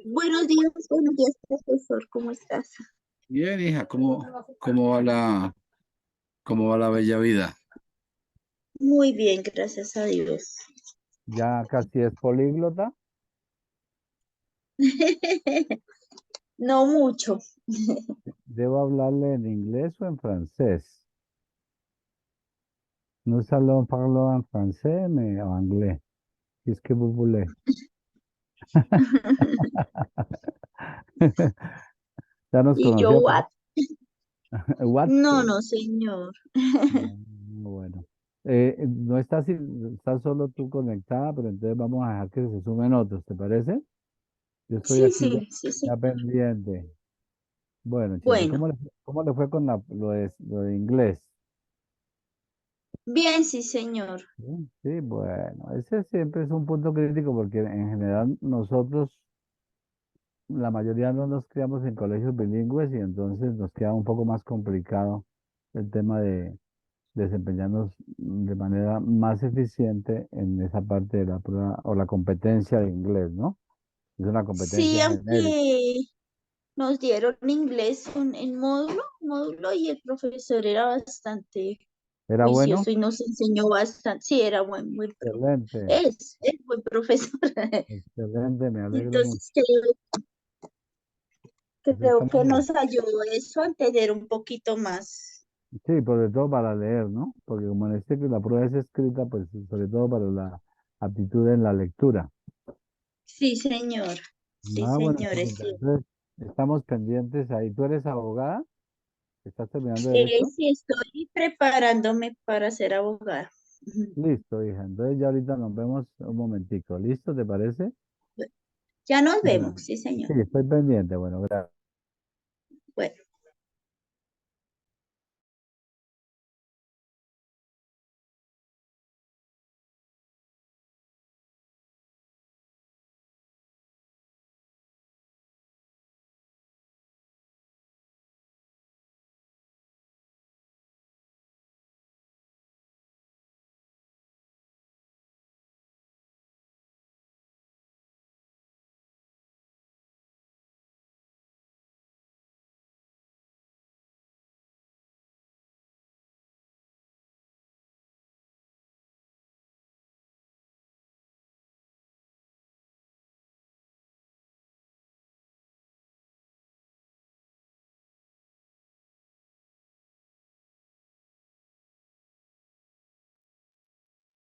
Buenos días, profesor, ¿cómo estás? Bien, hija, cómo va la bella vida? Muy bien, gracias a Dios. Ya casi es políglota. No mucho. ¿Debo hablarle en inglés o en francés? Nous allons parler en français, mais en anglais. Qu'est-ce que vous voulez? Ya nos ¿Y yo conocíamos. what? What? No, no, señor. Bueno. No estás, estás solo tú conectada, pero entonces vamos a dejar que se sumen otros, ¿te parece? Yo estoy Sí, aquí ya, sí, sí, sí. ya pendiente. Bueno, chicos, Bueno, cómo le fue con lo de inglés? bien, sí, señor. Sí, sí, bueno, ese siempre es un punto crítico porque en general nosotros, la mayoría no nos criamos en colegios bilingües y entonces nos queda un poco más complicado el tema de desempeñarnos de manera más eficiente en esa parte de la prueba o la competencia de inglés, ¿no? Es una Sí, competencia genérica. aunque nos dieron inglés en módulo y el profesor era bastante ¿Era bueno? juicioso y nos enseñó bastante. Sí, era buen profe. Excelente, Es buen profesor. excelente, me alegro mucho. Entonces Eso está creo muy que bien. nos ayudó eso a entender un poquito más. Sí, sobre todo para leer, ¿no? Porque como en este que la prueba es escrita, pues sobre todo para la aptitud en la lectura. Sí, señor. Sí, Ah, bueno, señores, chiquita, sí. entonces estamos pendientes ahí. ¿Tú eres abogada? ¿Estás terminando derecho? Sí, estoy preparándome para ser abogada. Ujú. Listo, hija. Entonces ya ahorita nos vemos un momentico. ¿Listo? ¿Te parece? Ya nos Bueno, vemos, sí, señor. sí, estoy pendiente. Bueno, gracias. Bueno.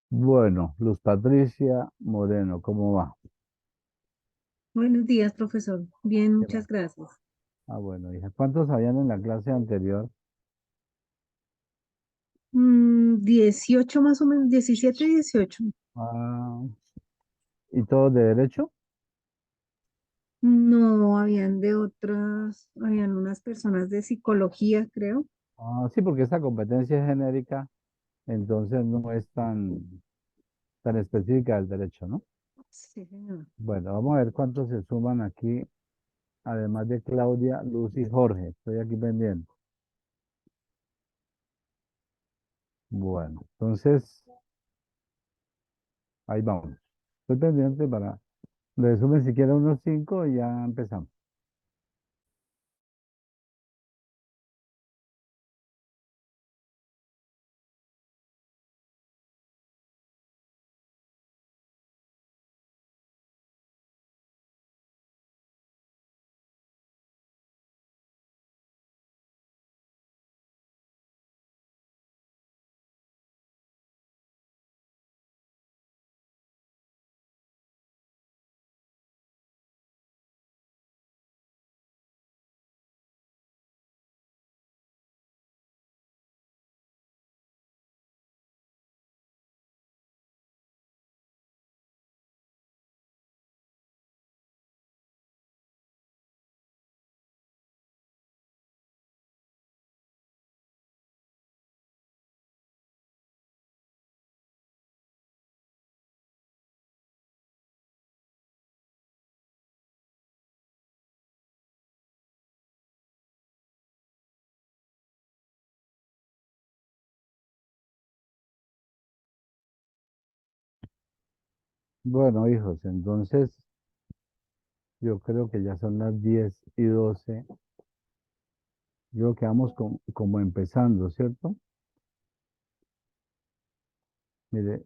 Bueno, Luz Patricia Moreno, ¿cómo va? Buenos días, profesor. Bien, ¿Qué va? muchas gracias. Ah, bueno, hija. ¿Cuántos habían en la clase anterior? 18 más o menos, 17, 18. Ah, ¿y todos de derecho? No, habían de otras, habían unas personas de psicología, creo. Ah, sí, porque esta competencia es genérica, entonces no es tan específica del derecho, ¿no? Sí, señor. Bueno, vamos a ver cuántos se suman aquí, además de Claudia, Luz y Jorge. Estoy aquí pendiente. Bueno, entonces, ahí vamos. Estoy pendiente para, resumen siquiera unos cinco y ya empezamos. Bueno, hijos, entonces Yo creo que ya son las 10:12. Yo creo que vamos como empezando, ¿cierto? Mire,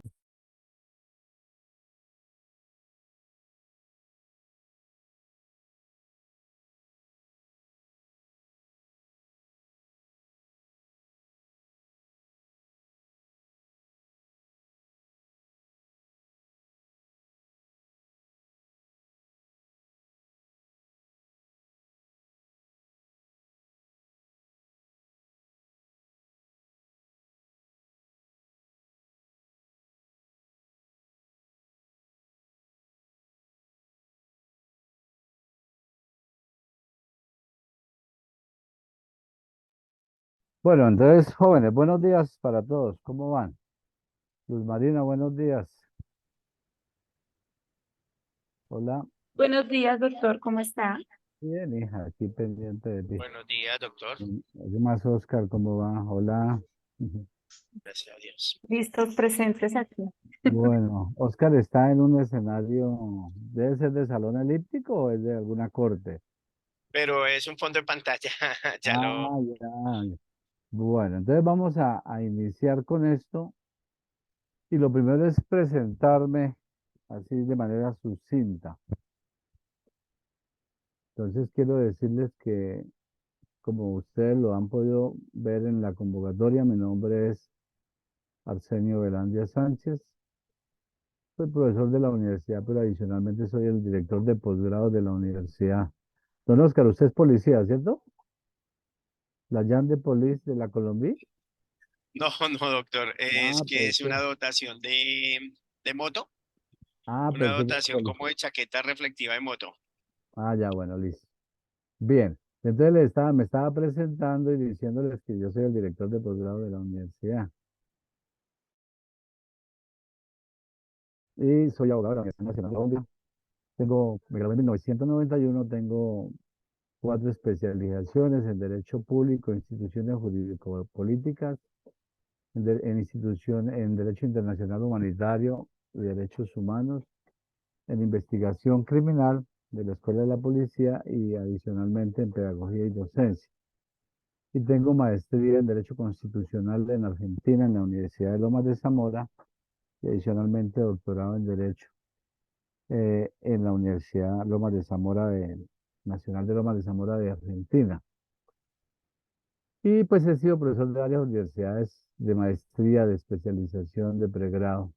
bueno, entonces, jóvenes, buenos días para todos. ¿Cómo van? Luz Marina, buenos días. Hola. Buenos días, doctor, ¿cómo está? Bien, hija, aquí pendiente de ti. Buenos días, doctor. ¿Qué más, Oscar? ¿Cómo va? Hola. Gracias a Dios. Listos, presentes aquí. Bueno, Oscar está en un escenario, ¿debe ser de salón elíptico o es de alguna corte? Pero es un fondo de pantalla. Ya lo. Ah, ya. Bueno, entonces vamos a iniciar con esto y lo primero es presentarme así de manera sucinta. Entonces quiero decirles que, como ustedes lo han podido ver en la convocatoria, mi nombre es Arsenio Velandia Sánchez. Soy profesor de la universidad, pero adicionalmente soy el director de posgrado de la universidad. Don Oscar, usted es policía, ¿cierto? La Jan de Police de la Colombia. No, no, doctor. Es Ah, que es pensé, una dotación de moto. Una pensé que era dotación como policía. de chaqueta reflectiva de moto. Ah, ya, bueno, listo. Bien, entonces me estaba presentando y diciéndoles que yo soy el director de posgrado de la universidad. Y soy abogado de la Universidad Nacional de Colombia. Me gradué en 1991, tengo 4 especializaciones en Derecho Público, Instituciones Jurídico-Políticas, en Derecho Internacional Humanitario y Derechos Humanos, en Investigación Criminal de la Escuela de la Policía y adicionalmente en Pedagogía y Docencia. Y tengo maestría en Derecho Constitucional en Argentina, en la Universidad de Lomas de Zamora, y adicionalmente doctorado en Derecho en la Universidad Lomas de Zamora Nacional de Lomas de Zamora de Argentina. Y pues he sido profesor de varias universidades de maestría, de especialización, de pregrado.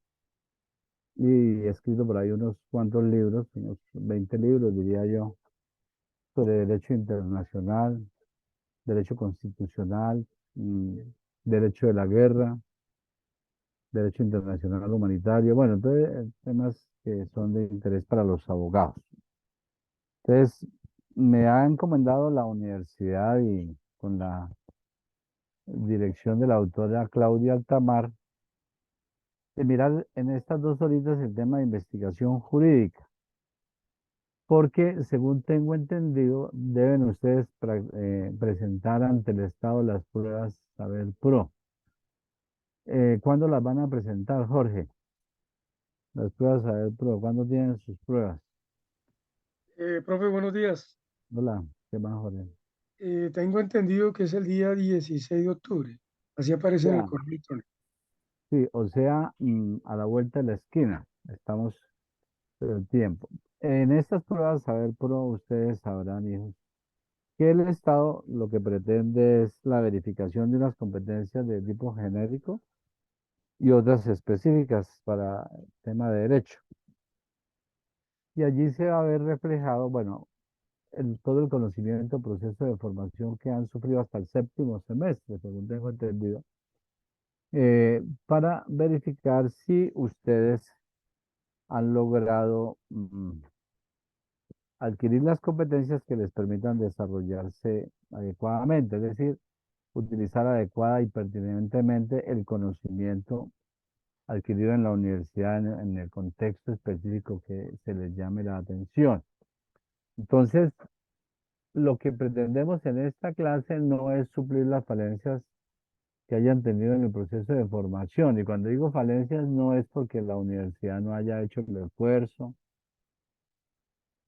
Y he escrito por ahí unos cuantos libros, unos 20 libros, diría yo, sobre derecho internacional, derecho constitucional, derecho de la guerra, derecho internacional humanitario, bueno, entonces temas que son de interés para los abogados. Entonces, me ha encomendado la universidad y con la dirección de la autora Claudia Altamar, de mirar en estas 2 horitas el tema de investigación jurídica, porque según tengo entendido, deben ustedes presentar ante el Estado las pruebas Saber Pro. ¿Cuándo las van a presentar, Jorge? Las pruebas Saber Pro, ¿cuándo tienen sus pruebas? Profe, buenos días. Hola, ¿qué más, Jorge? Tengo entendido que es el día 16 de octubre. Así aparece en el Ya, correo electrónico. sí, o sea, a la vuelta de la esquina, estamos el tiempo. En estas pruebas Saber Pro, ustedes sabrán, hijos, que el Estado lo que pretende es la verificación de unas competencias de tipo genérico y otras específicas para el tema de derecho. Y allí se va a ver reflejado, bueno, todo el conocimiento, proceso de formación que han sufrido hasta el séptimo semestre, según tengo entendido, para verificar si ustedes han logrado adquirir las competencias que les permitan desarrollarse adecuadamente, es decir, utilizar adecuada y pertinentemente el conocimiento adquirido en la universidad en el contexto específico que se les llame la atención. Entonces, lo que pretendemos en esta clase no es suplir las falencias que hayan tenido en el proceso de formación. Y cuando digo falencias, no es porque la universidad no haya hecho el esfuerzo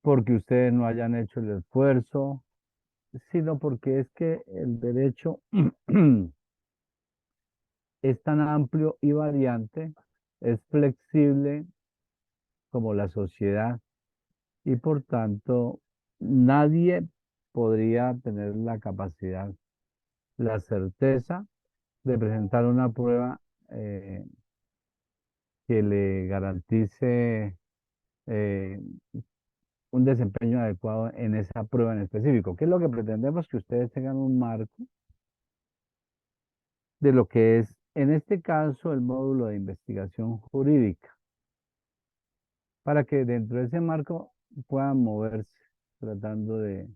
porque ustedes no hayan hecho el esfuerzo, sino porque es que el derecho es tan amplio y variante, es flexible como la sociedad y por tanto nadie podría tener la capacidad, la certeza de presentar una prueba que le garantice eh, un desempeño adecuado en esa prueba en específico. ¿Qué es lo que pretendemos? Que ustedes tengan un marco de lo que es, en este caso, el módulo de investigación jurídica, para que dentro de ese marco puedan moverse tratando de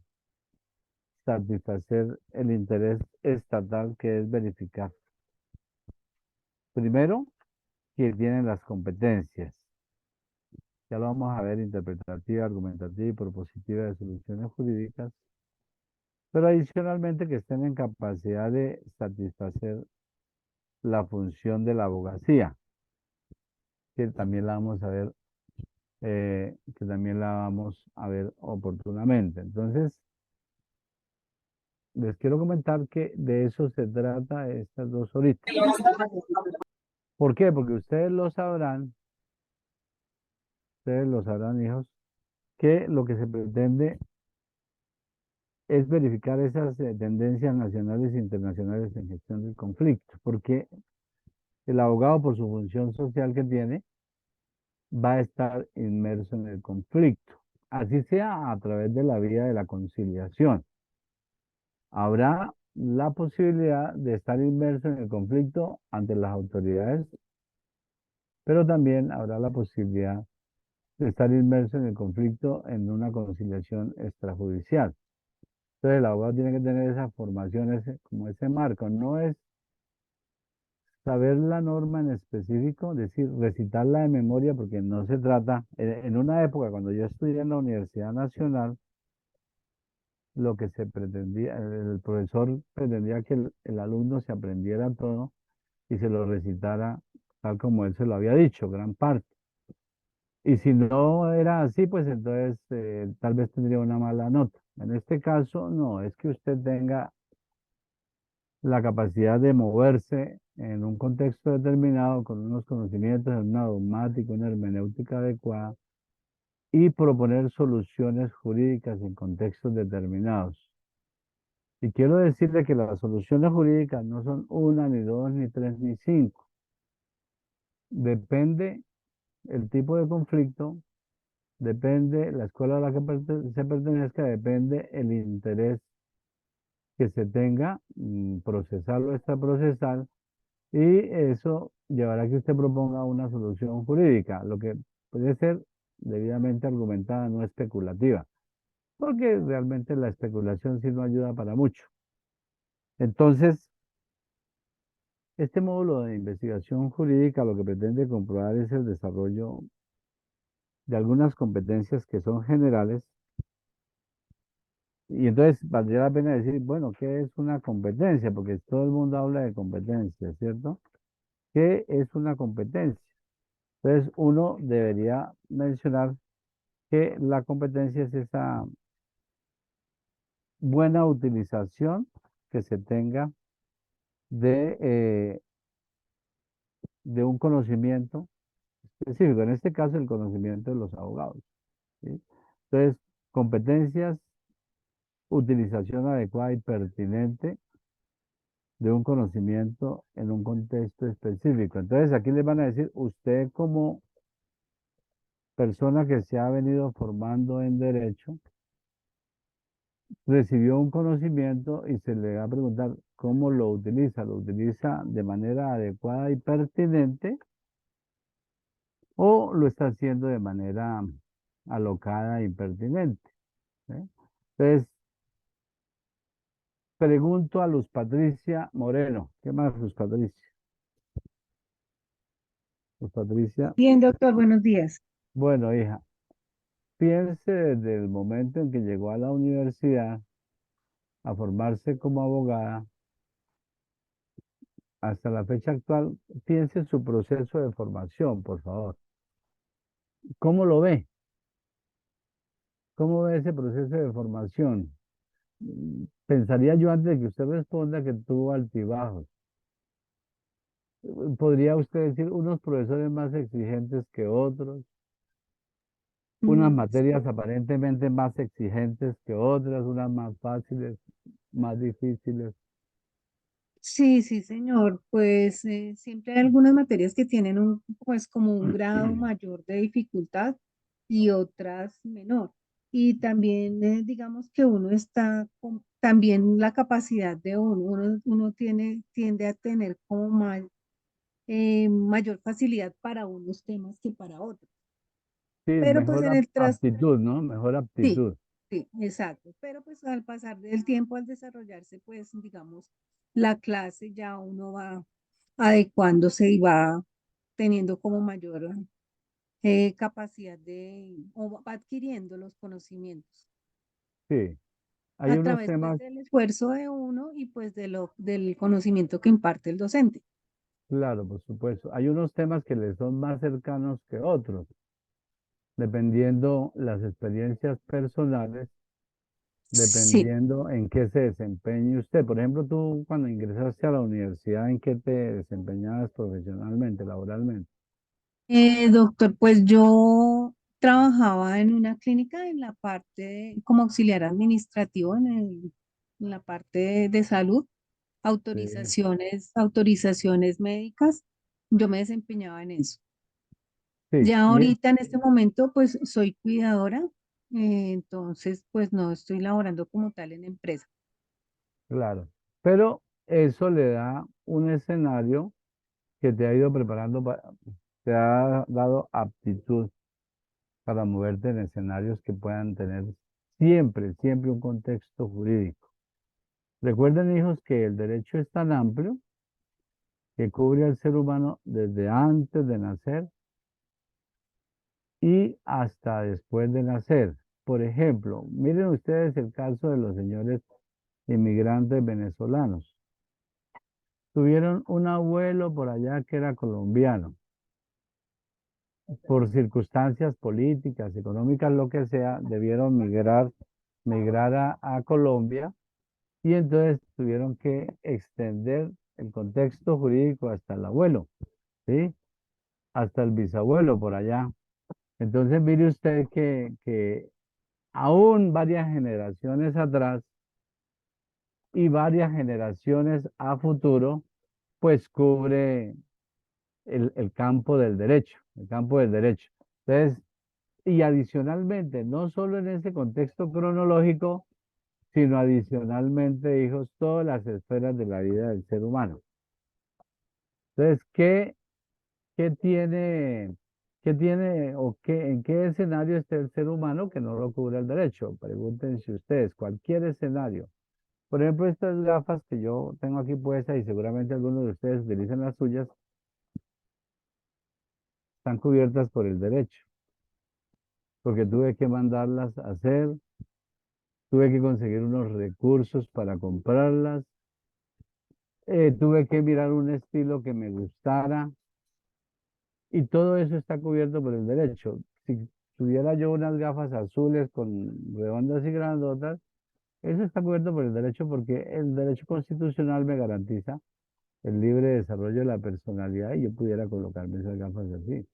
satisfacer el interés estatal, que es verificar, primero, que tienen las competencias. Ya lo vamos a ver: interpretativa, argumentativa y propositiva de soluciones jurídicas, pero adicionalmente que estén en capacidad de satisfacer la función de la abogacía, que también la vamos a ver, que también la vamos a ver oportunamente. Entonces, les quiero comentar que de eso se trata estas 2 horitas. ¿Por qué? Porque ustedes lo sabrán, hijos, que lo que se pretende es verificar esas tendencias nacionales e internacionales en gestión del conflicto, porque el abogado, por su función social que tiene, va a estar inmerso en el conflicto, así sea a través de la vía de la conciliación. Habrá la posibilidad de estar inmerso en el conflicto ante las autoridades, pero también habrá la posibilidad de estar inmerso en el conflicto en una conciliación extrajudicial. Entonces el abogado tiene que tener esa formación, como ese marco. No es saber la norma en específico, es decir, recitarla de memoria, porque no se trata. En una época, cuando yo estudié en la Universidad Nacional, lo que se pretendía, el profesor pretendía que el alumno se aprendiera todo y se lo recitara tal como él se lo había dicho, gran parte. Y si no era así, pues entonces tal vez tendría una mala nota. En este caso, no, es que usted tenga la capacidad de moverse en un contexto determinado, con unos conocimientos en una dogmática, una hermenéutica adecuada, y proponer soluciones jurídicas en contextos determinados. Y quiero decirle que las soluciones jurídicas no son una, ni dos, ni tres, ni cinco. Depende el tipo de conflicto, depende la escuela a la que se pertenezca, depende el interés que se tenga, procesal o extraprocesal, y eso llevará a que usted proponga una solución jurídica, lo que puede ser debidamente argumentada, no especulativa, porque realmente la especulación sí no ayuda para mucho. Entonces, este módulo de investigación jurídica lo que pretende comprobar es el desarrollo de algunas competencias que son generales, y entonces valdría la pena decir, bueno, ¿qué es una competencia? Porque todo el mundo habla de competencia, ¿cierto? ¿Qué es una competencia? Entonces, uno debería mencionar que la competencia es esa buena utilización que se tenga de, de un conocimiento específico, en este caso el conocimiento de los abogados, ¿sí? Entonces, competencias, utilización adecuada y pertinente de un conocimiento en un contexto específico. Entonces, aquí les van a decir, usted como persona que se ha venido formando en derecho, recibió un conocimiento y se le va a preguntar cómo lo utiliza. ¿Lo utiliza de manera adecuada y pertinente o lo está haciendo de manera alocada e impertinente? ¿Sí? Entonces, pregunto a Luz Patricia Moreno. ¿Qué más, Luz Patricia? Luz Patricia. Bien, doctor, buenos días. Bueno, hija, piense desde el momento en que llegó a la universidad a formarse como abogada hasta la fecha actual, piense en su proceso de formación, por favor. ¿Cómo lo ve? ¿Cómo ve ese proceso de formación? Pensaría yo antes de que usted responda que tuvo altibajos. ¿Podría usted decir unos profesores más exigentes que otros? Unas materias aparentemente más exigentes que otras, unas más fáciles, más difíciles. Sí, sí, señor. Pues siempre hay algunas materias que tienen pues como un grado mayor de dificultad y otras menor. Y también digamos que uno está con también la capacidad de uno tiende a tener como mayor facilidad para unos temas que para otros. Sí, Pero pues mejor en el tras, aptitud, ¿no? Mejor sí, aptitud. sí, exacto. Pero pues al pasar del tiempo, al desarrollarse, pues digamos, la clase ya uno va adecuándose y va teniendo como mayor capacidad o va adquiriendo los conocimientos Sí, hay a unos través pues temas, del esfuerzo de uno y pues del conocimiento que imparte el docente. claro, por supuesto, hay unos temas que le son más cercanos que otros, dependiendo las experiencias personales, Sí. dependiendo en qué se desempeñe usted. Por ejemplo, tú cuando ingresaste a la universidad, ¿en qué te desempeñabas profesionalmente, laboralmente? Doctor, pues yo trabajaba en una clínica en la parte como auxiliar administrativo en la parte de salud, Sí, autorizaciones médicas. Yo me desempeñaba en eso. sí, Ya y ahorita en este momento pues soy cuidadora, entonces pues no estoy laborando como tal en empresa. claro, pero eso le da un escenario que te ha ido preparando, te ha dado aptitud para moverte en escenarios que puedan tener siempre, siempre un contexto jurídico. Recuerden, hijos, que el derecho es tan amplio que cubre al ser humano desde antes de nacer y hasta después de nacer. Por ejemplo, miren ustedes el caso de los señores inmigrantes venezolanos. Tuvieron un abuelo por allá que era colombiano. Por circunstancias políticas, económicas, lo que sea, debieron migrar a Colombia y entonces tuvieron que extender el contexto jurídico hasta el abuelo, ¿sí? Hasta el bisabuelo por allá. Entonces mire usted que aún varias generaciones atrás y varias generaciones a futuro, pues cubre el campo del derecho, el campo del derecho. Entonces, y adicionalmente, no solo en ese contexto cronológico, sino adicionalmente, hijos, todas las esferas de la vida del ser humano. Entonces, qué tiene, qué tiene o en qué escenario está el ser humano que no lo cubre el derecho? Pregúntense ustedes, cualquier escenario. Por ejemplo, estas gafas que yo tengo aquí puestas y seguramente algunos de ustedes utilizan las suyas, están cubiertas por el derecho, porque tuve que mandarlas a hacer, tuve que conseguir unos recursos para comprarlas, tuve que mirar un estilo que me gustara y todo eso está cubierto por el derecho. Si tuviera yo unas gafas azules con redondas y grandotas, eso está cubierto por el derecho porque el derecho constitucional me garantiza el libre desarrollo de la personalidad y yo pudiera colocarme esas gafas así.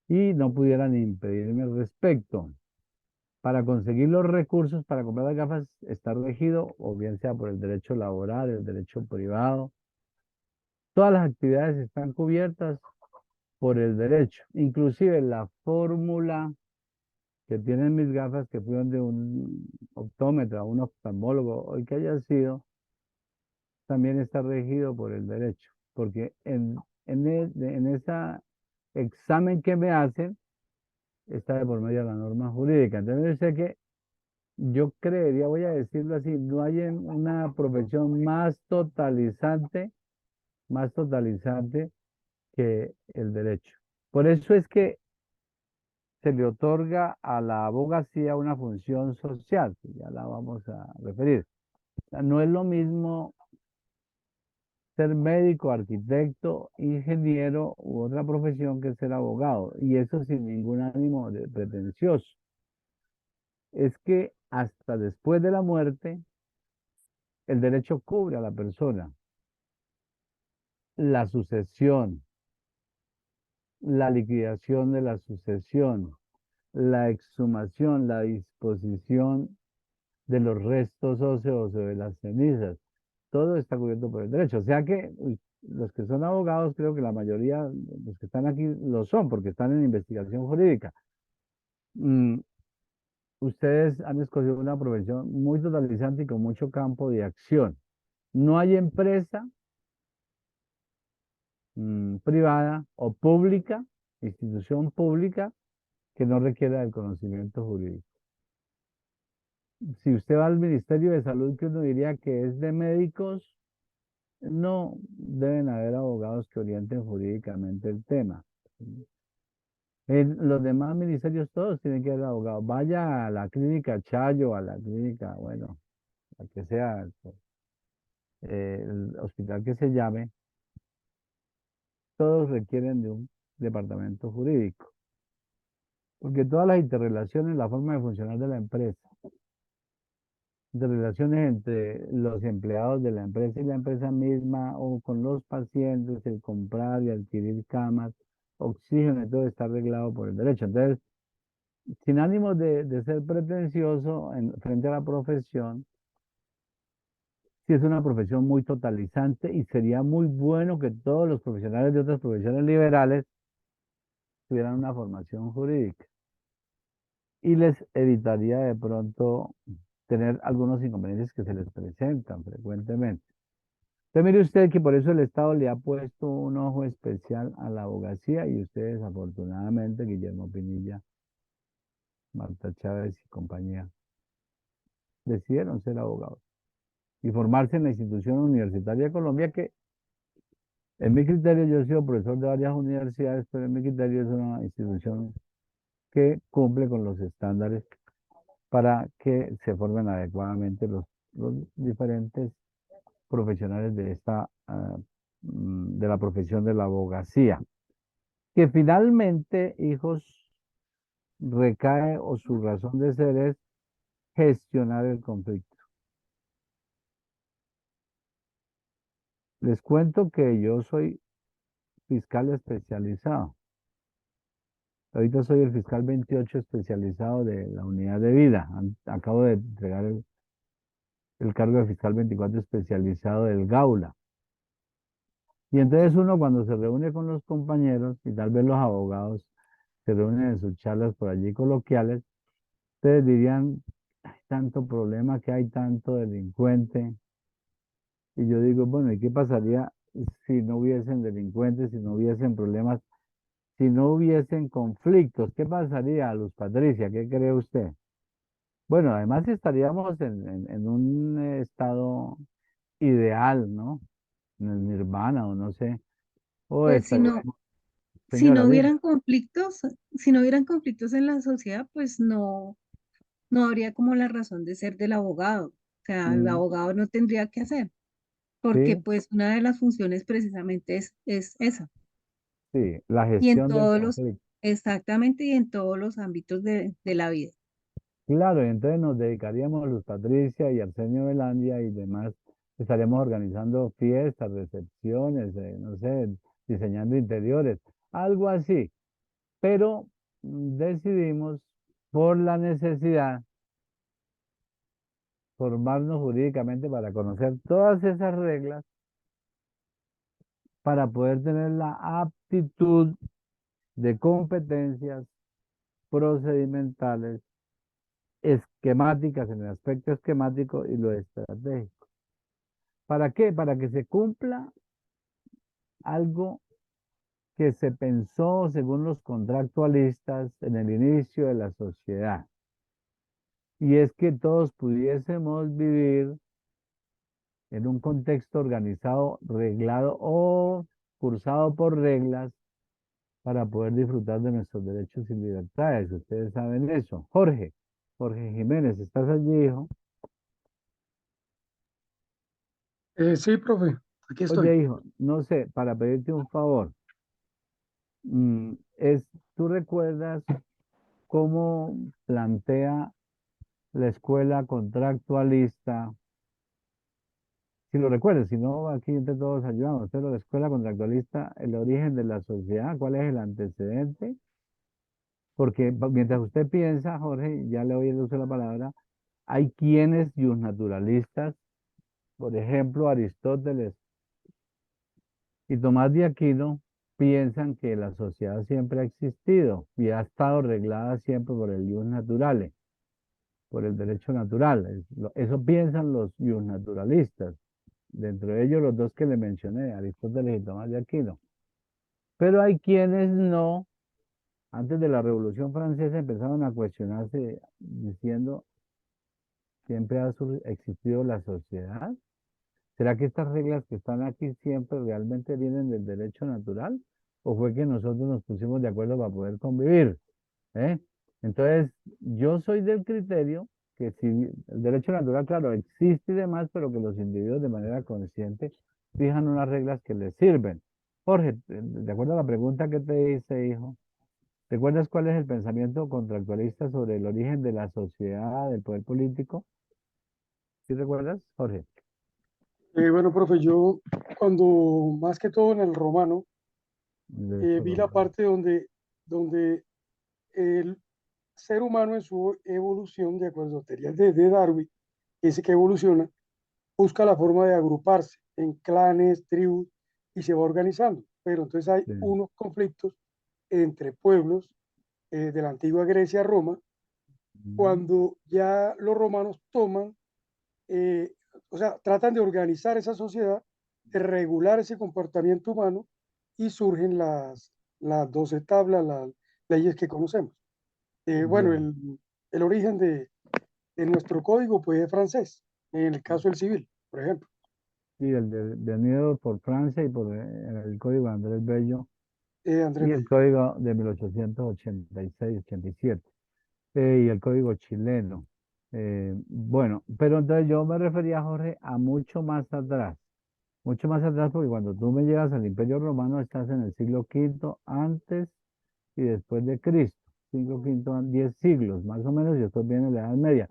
Y no pudieran impedirme al respecto. Para conseguir los recursos para comprar las gafas está regido, o bien sea por el derecho laboral, el derecho privado. Todas las actividades están cubiertas por el derecho. Inclusive la fórmula que tienen mis gafas, que fui donde un optómetra, un oftalmólogo, o el que haya sido, también está regido por el derecho. Porque en ese examen que me hacen, está de por medio de la norma jurídica. Entonces, yo sé que yo creería, voy a decirlo así, no hay una profesión más totalizante que el derecho. Por eso es que se le otorga a la abogacía una función social, que ya la vamos a referir. O sea, no es lo mismo ser médico, arquitecto, ingeniero u otra profesión que ser abogado, y eso sin ningún ánimo de pretencioso. es que hasta después de la muerte, el derecho cubre a la persona. La sucesión, la liquidación de la sucesión, la exhumación, la disposición de los restos óseos o de las cenizas. Todo está cubierto por el derecho. O sea que los que son abogados, creo que la mayoría, los que están aquí, lo son, porque están en investigación jurídica. Mm, Ustedes han escogido una profesión muy totalizante y con mucho campo de acción. No hay empresa privada o pública, institución pública, que no requiera del conocimiento jurídico. Si usted va al Ministerio de Salud, que uno diría que es de médicos, no deben haber abogados que orienten jurídicamente el tema. En los demás ministerios todos tienen que haber abogados. Vaya a la clínica Chayo, a la clínica, bueno, la que sea, el hospital que se llame, todos requieren de un departamento jurídico. Porque todas las interrelaciones, la forma de funcionar de la empresa, interrelaciones entre los empleados de la empresa y la empresa misma, o con los pacientes, el comprar y adquirir camas, oxígeno, todo está arreglado por el derecho. Entonces, sin ánimo de ser pretencioso frente a la profesión, sí es una profesión muy totalizante y sería muy bueno que todos los profesionales de otras profesiones liberales tuvieran una formación jurídica y les evitaría de pronto tener algunos inconvenientes que se les presentan frecuentemente. Entonces mire usted que por eso el Estado le ha puesto un ojo especial a la abogacía y ustedes afortunadamente, Guillermo Pinilla, Marta Chávez y compañía, decidieron ser abogados y formarse en la institución universitaria de Colombia que, en mi criterio, yo he sido profesor de varias universidades, pero en mi criterio es una institución que cumple con los estándares para que se formen adecuadamente los diferentes profesionales de de la profesión de la abogacía, que finalmente, hijos, recae o su razón de ser es gestionar el conflicto. Les cuento que yo soy fiscal especializado. Ahorita soy el fiscal 28 especializado de la unidad de vida. Acabo de entregar el cargo de fiscal 24 especializado del Gaula. Y entonces uno cuando se reúne con los compañeros, y tal vez los abogados se reúnen en sus charlas por allí coloquiales, ustedes dirían, hay tanto problema, que hay tanto delincuente. Y yo digo, bueno, ¿y qué pasaría si no hubiesen delincuentes, si no hubiesen problemas, si no hubiesen conflictos? ¿Qué pasaría, Luz Patricia? ¿Qué cree usted? Bueno, además estaríamos en un estado ideal, ¿no? En el nirvana o no sé. O Pues estaríamos, si señora, no diga. hubieran conflictos, si no hubieran conflictos en la sociedad, pues no habría como la razón de ser del abogado. O sea, el Mm, abogado no tendría que hacer, porque sí, pues una de las funciones precisamente es esa. sí, la Y en gestión del todos los, conflicto. exactamente, y en todos los ámbitos de la vida. Claro, y entonces nos dedicaríamos Luz Patricia y Arsenio Velandia y demás. Estaríamos organizando fiestas, recepciones, no sé, diseñando interiores, algo así. Pero decidimos, por la necesidad, formarnos jurídicamente para conocer todas esas reglas, para poder tener la aptitud de competencias procedimentales, esquemáticas en el aspecto esquemático y lo estratégico. ¿Para qué? Para que se cumpla algo que se pensó según los contractualistas en el inicio de la sociedad. Y es que todos pudiésemos vivir en un contexto organizado, reglado o cursado por reglas para poder disfrutar de nuestros derechos y libertades. Ustedes saben eso. Jorge Jiménez, ¿estás allí, hijo? Sí, profe, aquí Oye, estoy. hijo, no sé, para pedirte un favor, ¿tú recuerdas cómo plantea la escuela contractualista. Si lo recuerdas, si no, aquí entre todos ayudamos. Pero la escuela contractualista, el origen de la sociedad, ¿cuál es el antecedente? Porque mientras usted piensa, Jorge, ya le oí el uso de la palabra, hay quienes naturalistas, por ejemplo, Aristóteles y Tomás de Aquino, piensan que la sociedad siempre ha existido y ha estado reglada siempre por el ius naturale, por el derecho natural. Eso piensan los ius naturalistas, dentro de ellos los dos que le mencioné, Aristóteles y Tomás de Aquino. Pero hay quienes no, antes de la Revolución Francesa empezaron a cuestionarse diciendo, ¿siempre ha existido la sociedad? ¿Será que estas reglas que están aquí siempre realmente vienen del derecho natural? ¿O fue que nosotros nos pusimos de acuerdo para poder convivir? ¿Eh? Entonces, yo soy del criterio que si el derecho natural, claro, existe y demás, pero que los individuos de manera consciente fijan unas reglas que les sirven. Jorge, de acuerdo a la pregunta que te hice, hijo, ¿recuerdas cuál es el pensamiento contractualista sobre el origen de la sociedad, del poder político? ¿Sí recuerdas, Jorge? Bueno, profe, yo cuando más que todo en el romano, Derecho vi la romano. parte donde el ser humano en su evolución, de acuerdo a teorías de Darwin, que dice que evoluciona, busca la forma de agruparse en clanes, tribus, y se va organizando. Pero entonces hay Sí. unos conflictos entre pueblos de la antigua Grecia a Roma, cuando ya los romanos toman, eh, o sea, tratan de organizar esa sociedad, de regular ese comportamiento humano y surgen las 12 tablas, las leyes que conocemos. Bueno, Ya. el origen de nuestro código pues es francés, en el caso del civil, por ejemplo. Sí, venido por Francia y por el código de Andrés Bello Andrés y el Bello. código de 1886-87 y el código chileno. Bueno, pero entonces yo me refería, Jorge, a mucho más atrás porque cuando tú me llegas al Imperio Romano estás en el siglo V antes y después de Cristo, siglo V, 10 siglos más o menos, y después viene la Edad Media.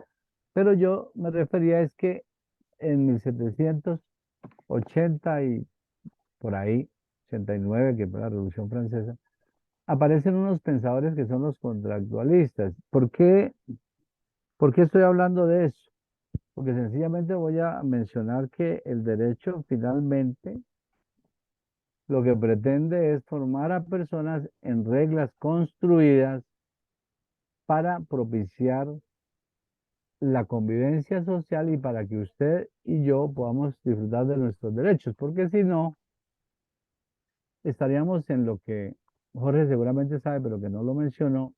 Pero yo me refería es que en 1780 y por ahí, 89, que fue la Revolución Francesa, aparecen unos pensadores que son los contractualistas. ¿Por qué estoy hablando de eso? Porque sencillamente voy a mencionar que el derecho finalmente lo que pretende es formar a personas en reglas construidas para propiciar la convivencia social y para que usted y yo podamos disfrutar de nuestros derechos, porque si no, estaríamos en lo que Jorge seguramente sabe, pero que no lo mencionó,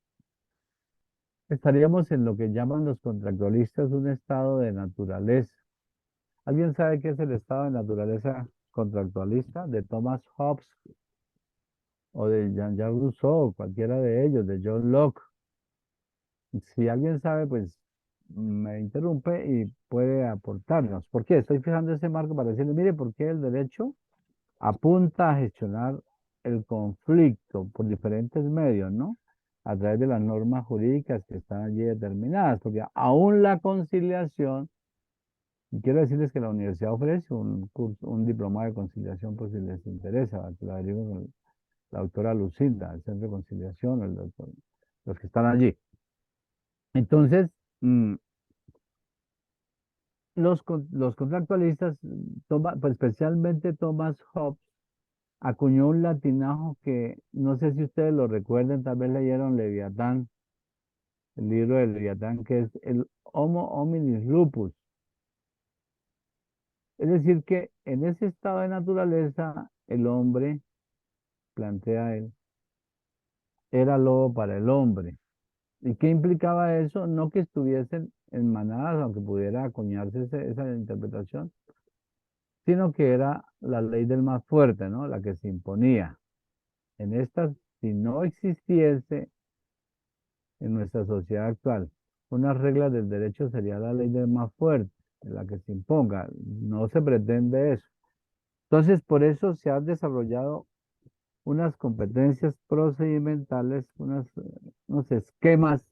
estaríamos en lo que llaman los contractualistas un estado de naturaleza. ¿Alguien sabe qué es el estado de naturaleza contractualista? De Thomas Hobbes o de Jean-Jacques Rousseau, cualquiera de ellos, de John Locke. Si alguien sabe, pues me interrumpe y puede aportarnos. ¿Por qué? Estoy fijando ese marco para decirle, mire, ¿por qué el derecho apunta a gestionar el conflicto por diferentes medios, ¿no? A través de las normas jurídicas que están allí determinadas, porque aún la conciliación, y quiero decirles que la universidad ofrece un curso, un diploma de conciliación por si les interesa, que la derivo con la doctora Lucinda, el Centro de Conciliación, los que están allí. Entonces, los contractualistas, pues especialmente Thomas Hobbes, acuñó un latinajo que no sé si ustedes lo recuerden, tal vez leyeron Leviatán, el libro de Leviatán, que es el Homo hominis lupus. Es decir, que en ese estado de naturaleza, el hombre, plantea él, era lobo para el hombre. ¿Y qué implicaba eso? No que estuviesen en manadas, aunque pudiera acuñarse esa interpretación, sino que era la ley del más fuerte, ¿no? La que se imponía. En estas, si no existiese en nuestra sociedad actual unas reglas del derecho, sería la ley del más fuerte, la que se imponga. No se pretende eso. Entonces, por eso se han desarrollado unas competencias procedimentales, unos esquemas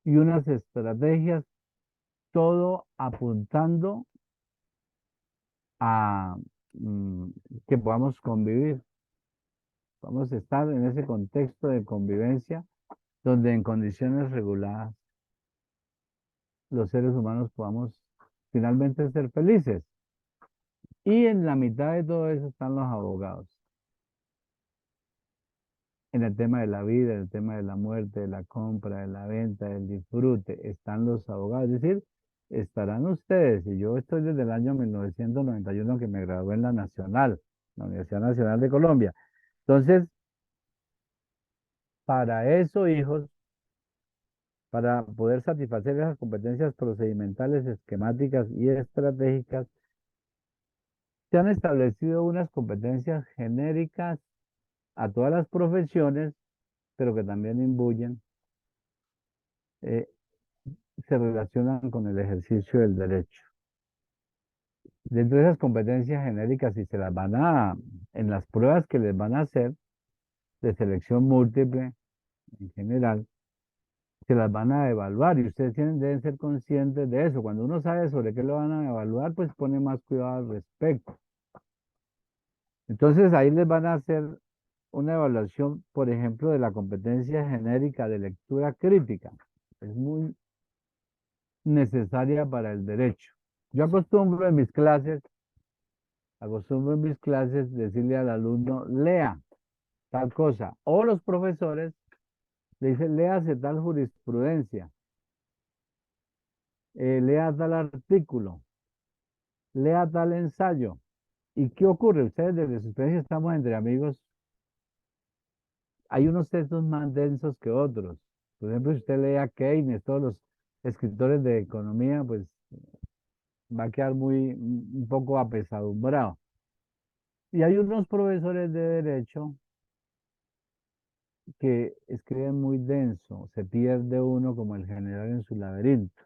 y unas estrategias, todo apuntando a que podamos convivir. Vamos a estar en ese contexto de convivencia donde en condiciones reguladas los seres humanos podamos finalmente ser felices. Y en la mitad de todo eso están los abogados. En el tema de la vida, en el tema de la muerte, de la compra, de la venta, del disfrute, están los abogados. Es decir, estarán ustedes. Y yo estoy desde el año 1991 que me gradué en la Nacional, la Universidad Nacional de Colombia. Entonces, para eso, hijos, para poder satisfacer esas competencias procedimentales, esquemáticas y estratégicas, se han establecido unas competencias genéricas a todas las profesiones, pero que también imbuyen, eh, se relacionan con el ejercicio del derecho. Dentro de esas competencias genéricas, si se las van en las pruebas que les van a hacer de selección múltiple en general, se las van a evaluar y ustedes deben ser conscientes de eso. Cuando uno sabe sobre qué lo van a evaluar, pues pone más cuidado al respecto. Entonces ahí les van a hacer una evaluación, por ejemplo, de la competencia genérica de lectura crítica. Es muy necesaria para el derecho. Yo acostumbro en mis clases decirle al alumno, lea tal cosa. O los profesores le dicen, léase tal jurisprudencia, lea tal artículo, lea tal ensayo. ¿Y qué ocurre? Ustedes desde su experiencia estamos entre amigos. Hay unos textos más densos que otros. Por ejemplo, si usted lee a Keynes, todos los escritores de economía, pues va a quedar un poco apesadumbrado. Y hay unos profesores de derecho que escriben muy denso, se pierde uno como el general en su laberinto.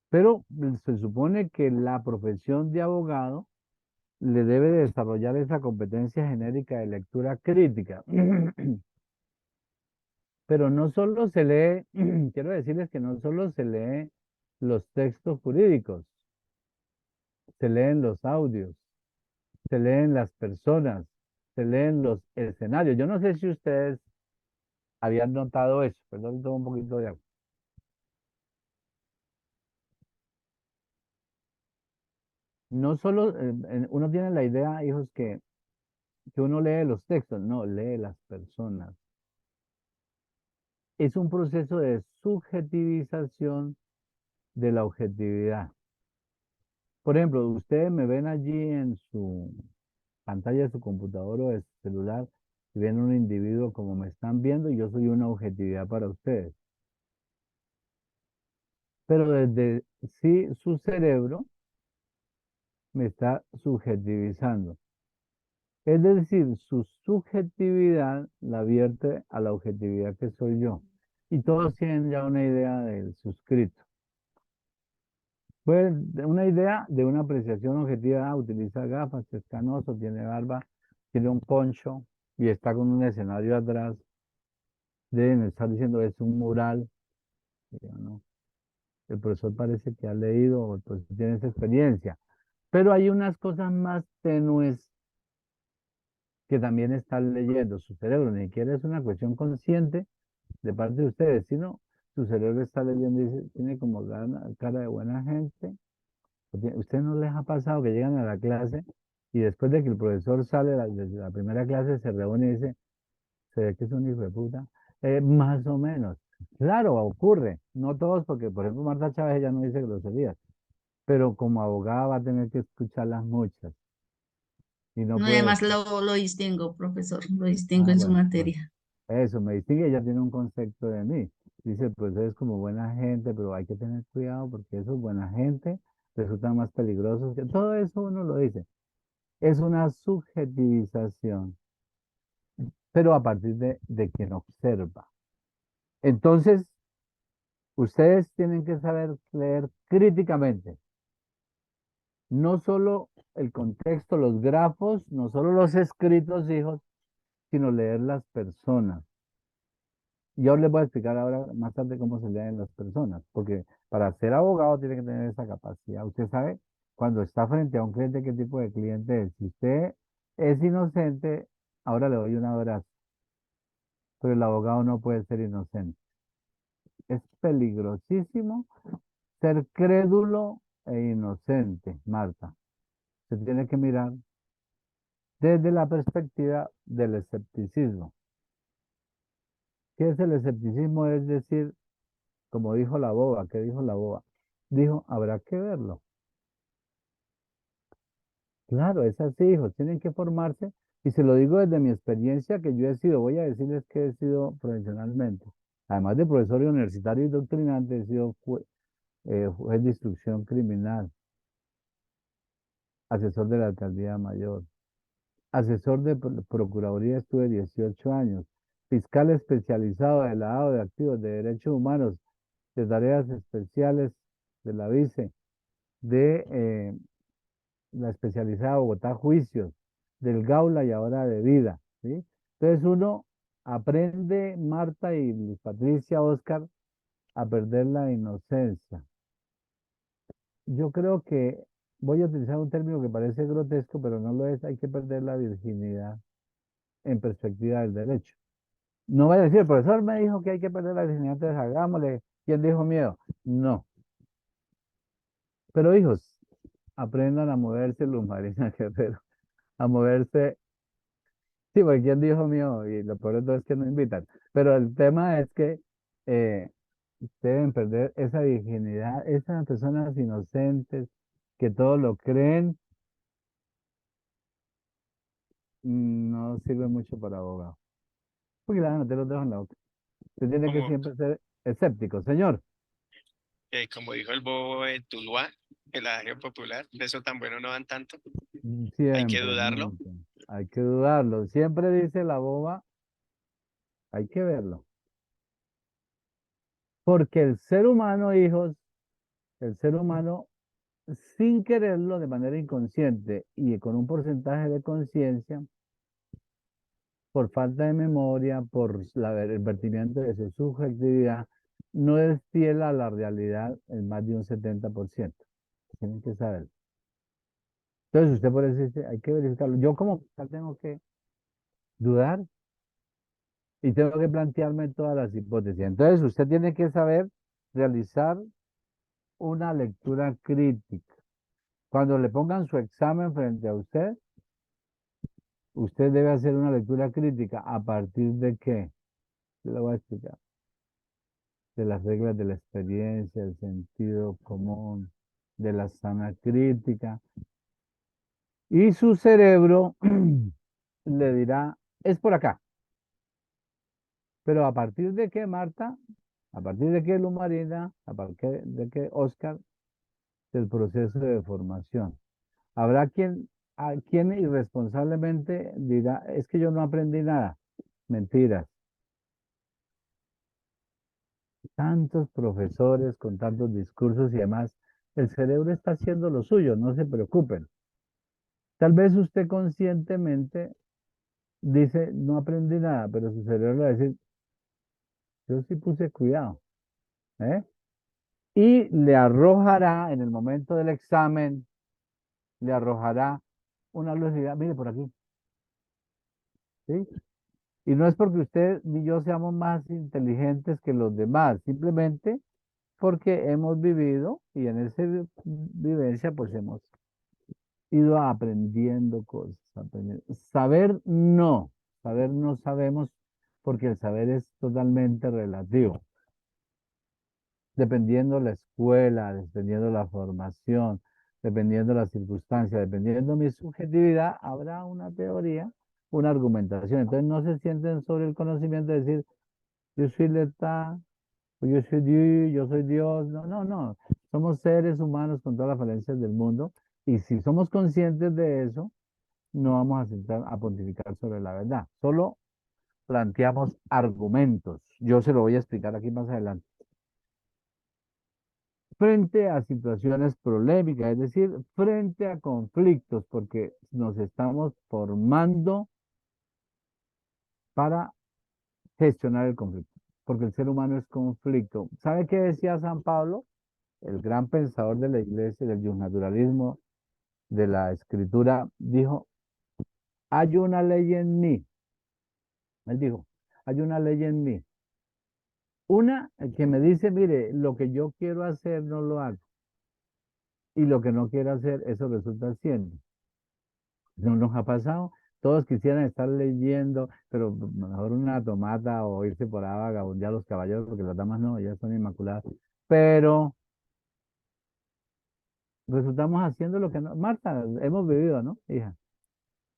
Pero se supone que la profesión de abogado le debe desarrollar esa competencia genérica de lectura crítica. Pero no solo se lee, quiero decirles que no solo se lee los textos jurídicos, se leen los audios, se leen las personas, se leen los escenarios. Yo no sé si ustedes habían notado eso, perdón, tomo un poquito de agua. No solo uno tiene la idea, hijos, que uno lee los textos, no, lee las personas. Es un proceso de subjetivización de la objetividad. Por ejemplo, ustedes me ven allí en su pantalla de su computador o de su celular y ven un individuo como me están viendo y yo soy una objetividad para ustedes. Pero desde sí su cerebro me está subjetivizando. Es decir, su subjetividad la vierte a la objetividad que soy yo. Y todos tienen ya una idea del suscrito. Pues una idea de una apreciación objetiva, utiliza gafas, es canoso, tiene barba, tiene un poncho y está con un escenario atrás. Deben estar diciendo es un mural. ¿No? El profesor parece que ha leído, pues tiene esa experiencia. Pero hay unas cosas más tenues que también están leyendo. Su cerebro ni siquiera es una cuestión consciente de parte de ustedes, sino su cerebro está leyendo y dice, tiene como cara de buena gente. ¿Ustedes no les ha pasado que llegan a la clase y después de que el profesor sale de la primera clase se reúne y dice, se ve que es un hijo de puta? Más o menos. Claro, ocurre. No todos, porque por ejemplo Marta Chávez ya no dice groserías, pero como abogada va a tener que escucharlas muchas y no No, puede. además lo distingo, profesor, lo distingo Ah, en su bueno, pues materia. eso me distingue, ella tiene un concepto de mí. Dice, pues es como buena gente, pero hay que tener cuidado porque esos buena gente resultan más peligrosos. Todo eso uno lo dice. Es una subjetivización, pero a partir de quien observa. Entonces, ustedes tienen que saber leer críticamente, no solo el contexto, los grafos, no solo los escritos, hijos, sino leer las personas. Yo les voy a explicar ahora más tarde cómo se leen las personas, porque para ser abogado tiene que tener esa capacidad. Usted sabe cuando está frente a un cliente qué tipo de cliente es. Si usted es inocente, ahora le doy un abrazo, pero el abogado no puede ser inocente. Es peligrosísimo ser crédulo e inocente, Marta. Se tiene que mirar desde la perspectiva del escepticismo. ¿Qué es el escepticismo? Es decir, como dijo la boba, ¿qué dijo la boba? Dijo, habrá que verlo. Claro, es así, hijos, tienen que formarse. Y se lo digo desde mi experiencia que yo he sido, voy a decirles que he sido profesionalmente. Además de profesor universitario y doctrinante, he sido juez de instrucción criminal, asesor de la alcaldía mayor, asesor de procuraduría, estuve 18 años, fiscal especializado de lavado de activos de derechos humanos, de tareas especiales de la vice, de la especializada Bogotá Juicios, del Gaula y ahora de Vida, ¿sí? Entonces uno aprende, Marta y Luis Patricia, Oscar, a perder la inocencia. Yo creo que voy a utilizar un término que parece grotesco, pero no lo es, hay que perder la virginidad en perspectiva del derecho. No vaya a decir, el profesor me dijo que hay que perder la virginidad, entonces hagámosle. ¿Quién dijo miedo? No. Pero hijos, aprendan a moverse, Luz Marina Guerrero, a moverse. Sí, porque ¿quién dijo miedo? Y lo peor de todo es que no invitan. Pero el tema es que eh, deben perder esa virginidad, esas personas inocentes que todo lo creen, no sirve mucho para abogado. Porque la van a meter los dedos en la boca. Usted tiene que Como, siempre ser escéptico, señor. como dijo el bobo de Tuluá, el adagio popular, de eso tan bueno no dan tanto. Hay que Siempre, dudarlo. nunca. Hay que dudarlo. Siempre dice la boba, hay que verlo. Porque el ser humano, hijos, el ser humano, sin quererlo, de manera inconsciente y con un porcentaje de conciencia, por falta de memoria, por el vertimiento de su subjetividad, no es fiel a la realidad en más de un 70%. Tienen que saber. Entonces usted por eso dice, hay que verificarlo. Yo como fiscal tengo que dudar y tengo que plantearme todas las hipótesis. Entonces usted tiene que saber realizar una lectura crítica. Cuando le pongan su examen frente a usted, usted debe hacer una lectura crítica. ¿A partir de qué? Se lo voy a explicar. De las reglas de la experiencia, del sentido común, de la sana crítica. Y su cerebro le dirá, es por acá. Pero ¿a partir de qué, Marta? ¿A partir de qué, Luz Marina? ¿A partir de qué, Oscar? Del proceso de formación. Habrá quien irresponsablemente dirá, es que yo no aprendí nada. Mentiras. Tantos profesores con tantos discursos y demás, el cerebro está haciendo lo suyo, no se preocupen. Tal vez usted conscientemente dice, no aprendí nada, pero su cerebro le va a decir, yo sí puse cuidado, ¿eh? Y le arrojará en el momento del examen, le arrojará una luz y dirá, mire por aquí, ¿sí? Y no es porque usted ni yo seamos más inteligentes que los demás, simplemente porque hemos vivido y en esa vivencia pues hemos ido aprendiendo cosas. Saber no sabemos porque el saber es totalmente relativo. Dependiendo la escuela, dependiendo la formación, dependiendo las circunstancias, dependiendo mi subjetividad, habrá una teoría, una argumentación. Entonces no se sienten sobre el conocimiento de decir, yo soy letal, o yo soy Dios, yo soy Dios. No, no, no. Somos seres humanos con todas las falencias del mundo. Y si somos conscientes de eso, no vamos a sentar a pontificar sobre la verdad. Solo planteamos argumentos. Yo se lo voy a explicar aquí más adelante. Frente a situaciones polémicas, es decir, frente a conflictos, porque nos estamos formando para gestionar el conflicto. porque el ser humano es conflicto. ¿Sabe qué decía San Pablo? El gran pensador de la iglesia, del naturalismo, de la escritura, dijo, hay una ley en mí. Él dijo, hay una ley en mí. Una que me dice, mire, lo que yo quiero hacer no lo hago. Y lo que no quiero hacer, eso resulta haciendo. ¿No nos ha pasado? Todos quisieran estar leyendo, pero mejor una tomata o irse por ahí a vagabundear a los caballeros, porque las damas no, ellas son inmaculadas. Pero resultamos haciendo lo que no. Marta, hemos vivido, ¿no, hija?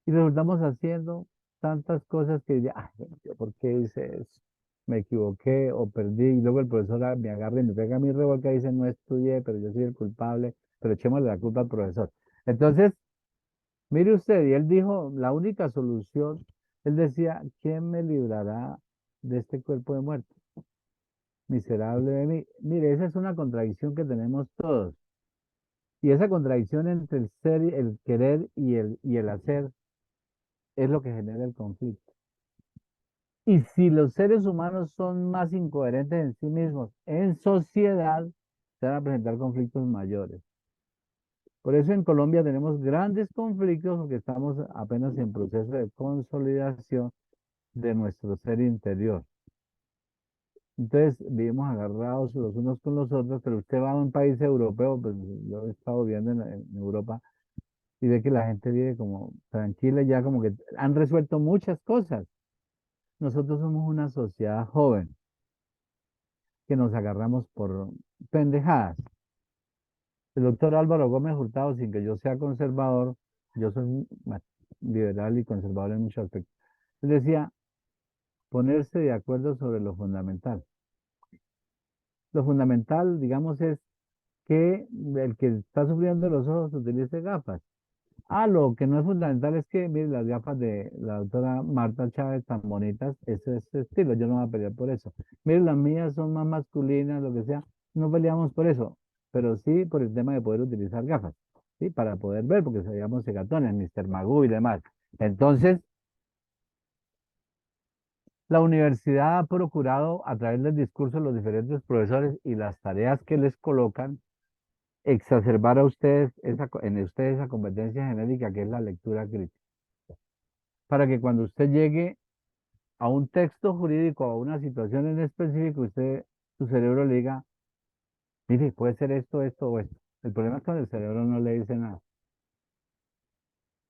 Y resultamos haciendo tantas cosas que ya, ay, ¿yo ¿por qué hice eso? Me equivoqué o perdí. Y luego el profesor me agarra y me pega a mi revolca y dice, no estudié, pero yo soy el culpable, pero echémosle la culpa al profesor. Entonces, mire usted, y él dijo, la única solución, él decía, ¿quién me librará de este cuerpo de muerte? Miserable de mí. Mire, esa es una contradicción que tenemos todos. Y esa contradicción entre el ser, el querer y el hacer es lo que genera el conflicto. Y si los seres humanos son más incoherentes en sí mismos, en sociedad, se van a presentar conflictos mayores. Por eso en Colombia tenemos grandes conflictos porque estamos apenas en proceso de consolidación de nuestro ser interior. Entonces vivimos agarrados los unos con los otros, pero usted va a un país europeo, pues yo he estado viviendo en Europa y ve que la gente vive como tranquila, ya como que han resuelto muchas cosas. Nosotros somos una sociedad joven que nos agarramos por pendejadas. El doctor Álvaro Gómez Hurtado, sin que yo sea conservador, yo soy liberal y conservador en muchos aspectos, él decía, ponerse de acuerdo sobre lo fundamental. Lo fundamental, digamos, es que el que está sufriendo de los ojos utilice gafas. Ah, lo que no es fundamental es que, mire, las gafas de la doctora Marta Chávez tan bonitas, ese es su estilo, yo no voy a pelear por eso. Mire, las mías son más masculinas, lo que sea, no peleamos por eso, pero sí por el tema de poder utilizar gafas, ¿sí? Para poder ver, porque seríamos cegatones, Mr. Magoo y demás. Entonces, la universidad ha procurado, a través del discurso de los diferentes profesores y las tareas que les colocan, exacerbar a ustedes en ustedes esa competencia genética que es la lectura crítica. Para que cuando usted llegue a un texto jurídico, a una situación en específico, su cerebro le diga, mire, puede ser esto, esto o esto. El problema es cuando el cerebro no le dice nada.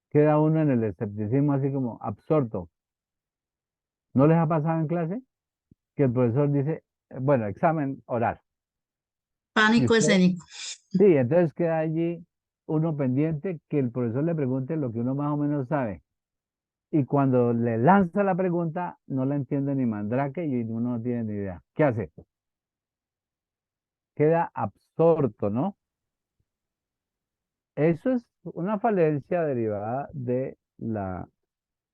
Queda uno en el escepticismo así como absorto. ¿No les ha pasado en clase? Que el profesor dice, bueno, examen oral. Y Pánico usted, escénico. sí, entonces queda allí uno pendiente que el profesor le pregunte lo que uno más o menos sabe. Y cuando le lanza la pregunta, no la entiende ni mandrake y uno no tiene ni idea. ¿Qué hace? Queda absorto, ¿no? Eso es una falencia derivada de la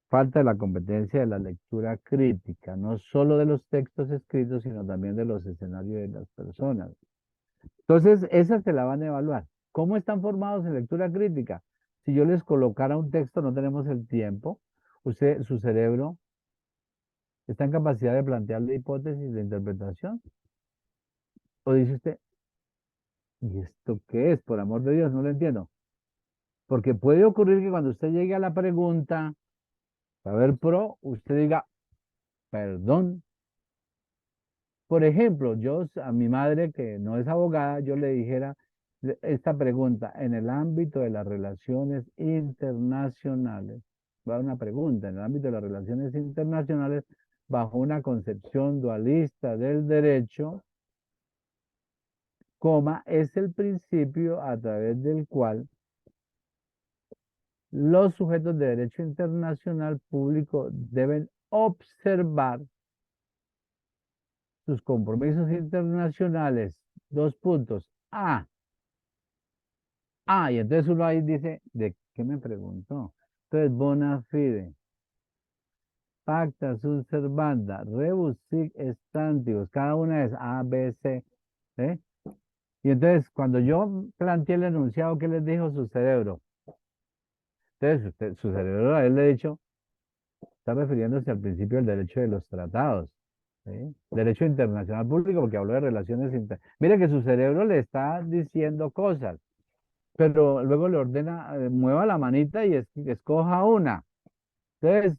falta de la competencia de la lectura crítica, no solo de los textos escritos, sino también de los escenarios de las personas. Entonces, esa se la van a evaluar. ¿Cómo están formados en lectura crítica? Si yo les colocara un texto, no tenemos el tiempo, su cerebro está en capacidad de plantearle hipótesis de interpretación. O dice usted, ¿y esto qué es? Por amor de Dios, no lo entiendo. Porque puede ocurrir que cuando usted llegue a la pregunta, saber pro, usted diga, perdón. Por ejemplo, yo a mi madre, que no es abogada, yo le dijera esta pregunta, en el ámbito de las relaciones internacionales, va una pregunta, en el ámbito de las relaciones internacionales, bajo una concepción dualista del derecho, coma, es el principio a través del cual los sujetos de derecho internacional público deben observar sus compromisos internacionales. Dos puntos. Y entonces uno ahí dice, ¿de qué me preguntó? Entonces, bona fide, pacta sunt servanda, rebus sic stantibus, cada una es A, B, C, ¿eh? Y entonces, cuando yo planteé el enunciado, ¿qué les dijo su cerebro? Entonces, su cerebro a él le ha dicho, está refiriéndose al principio del derecho de los tratados. ¿sí? Derecho internacional público porque habló de relaciones internacionales. Mire que su cerebro le está diciendo cosas, pero luego le ordena, mueva la manita y escoja una. Entonces,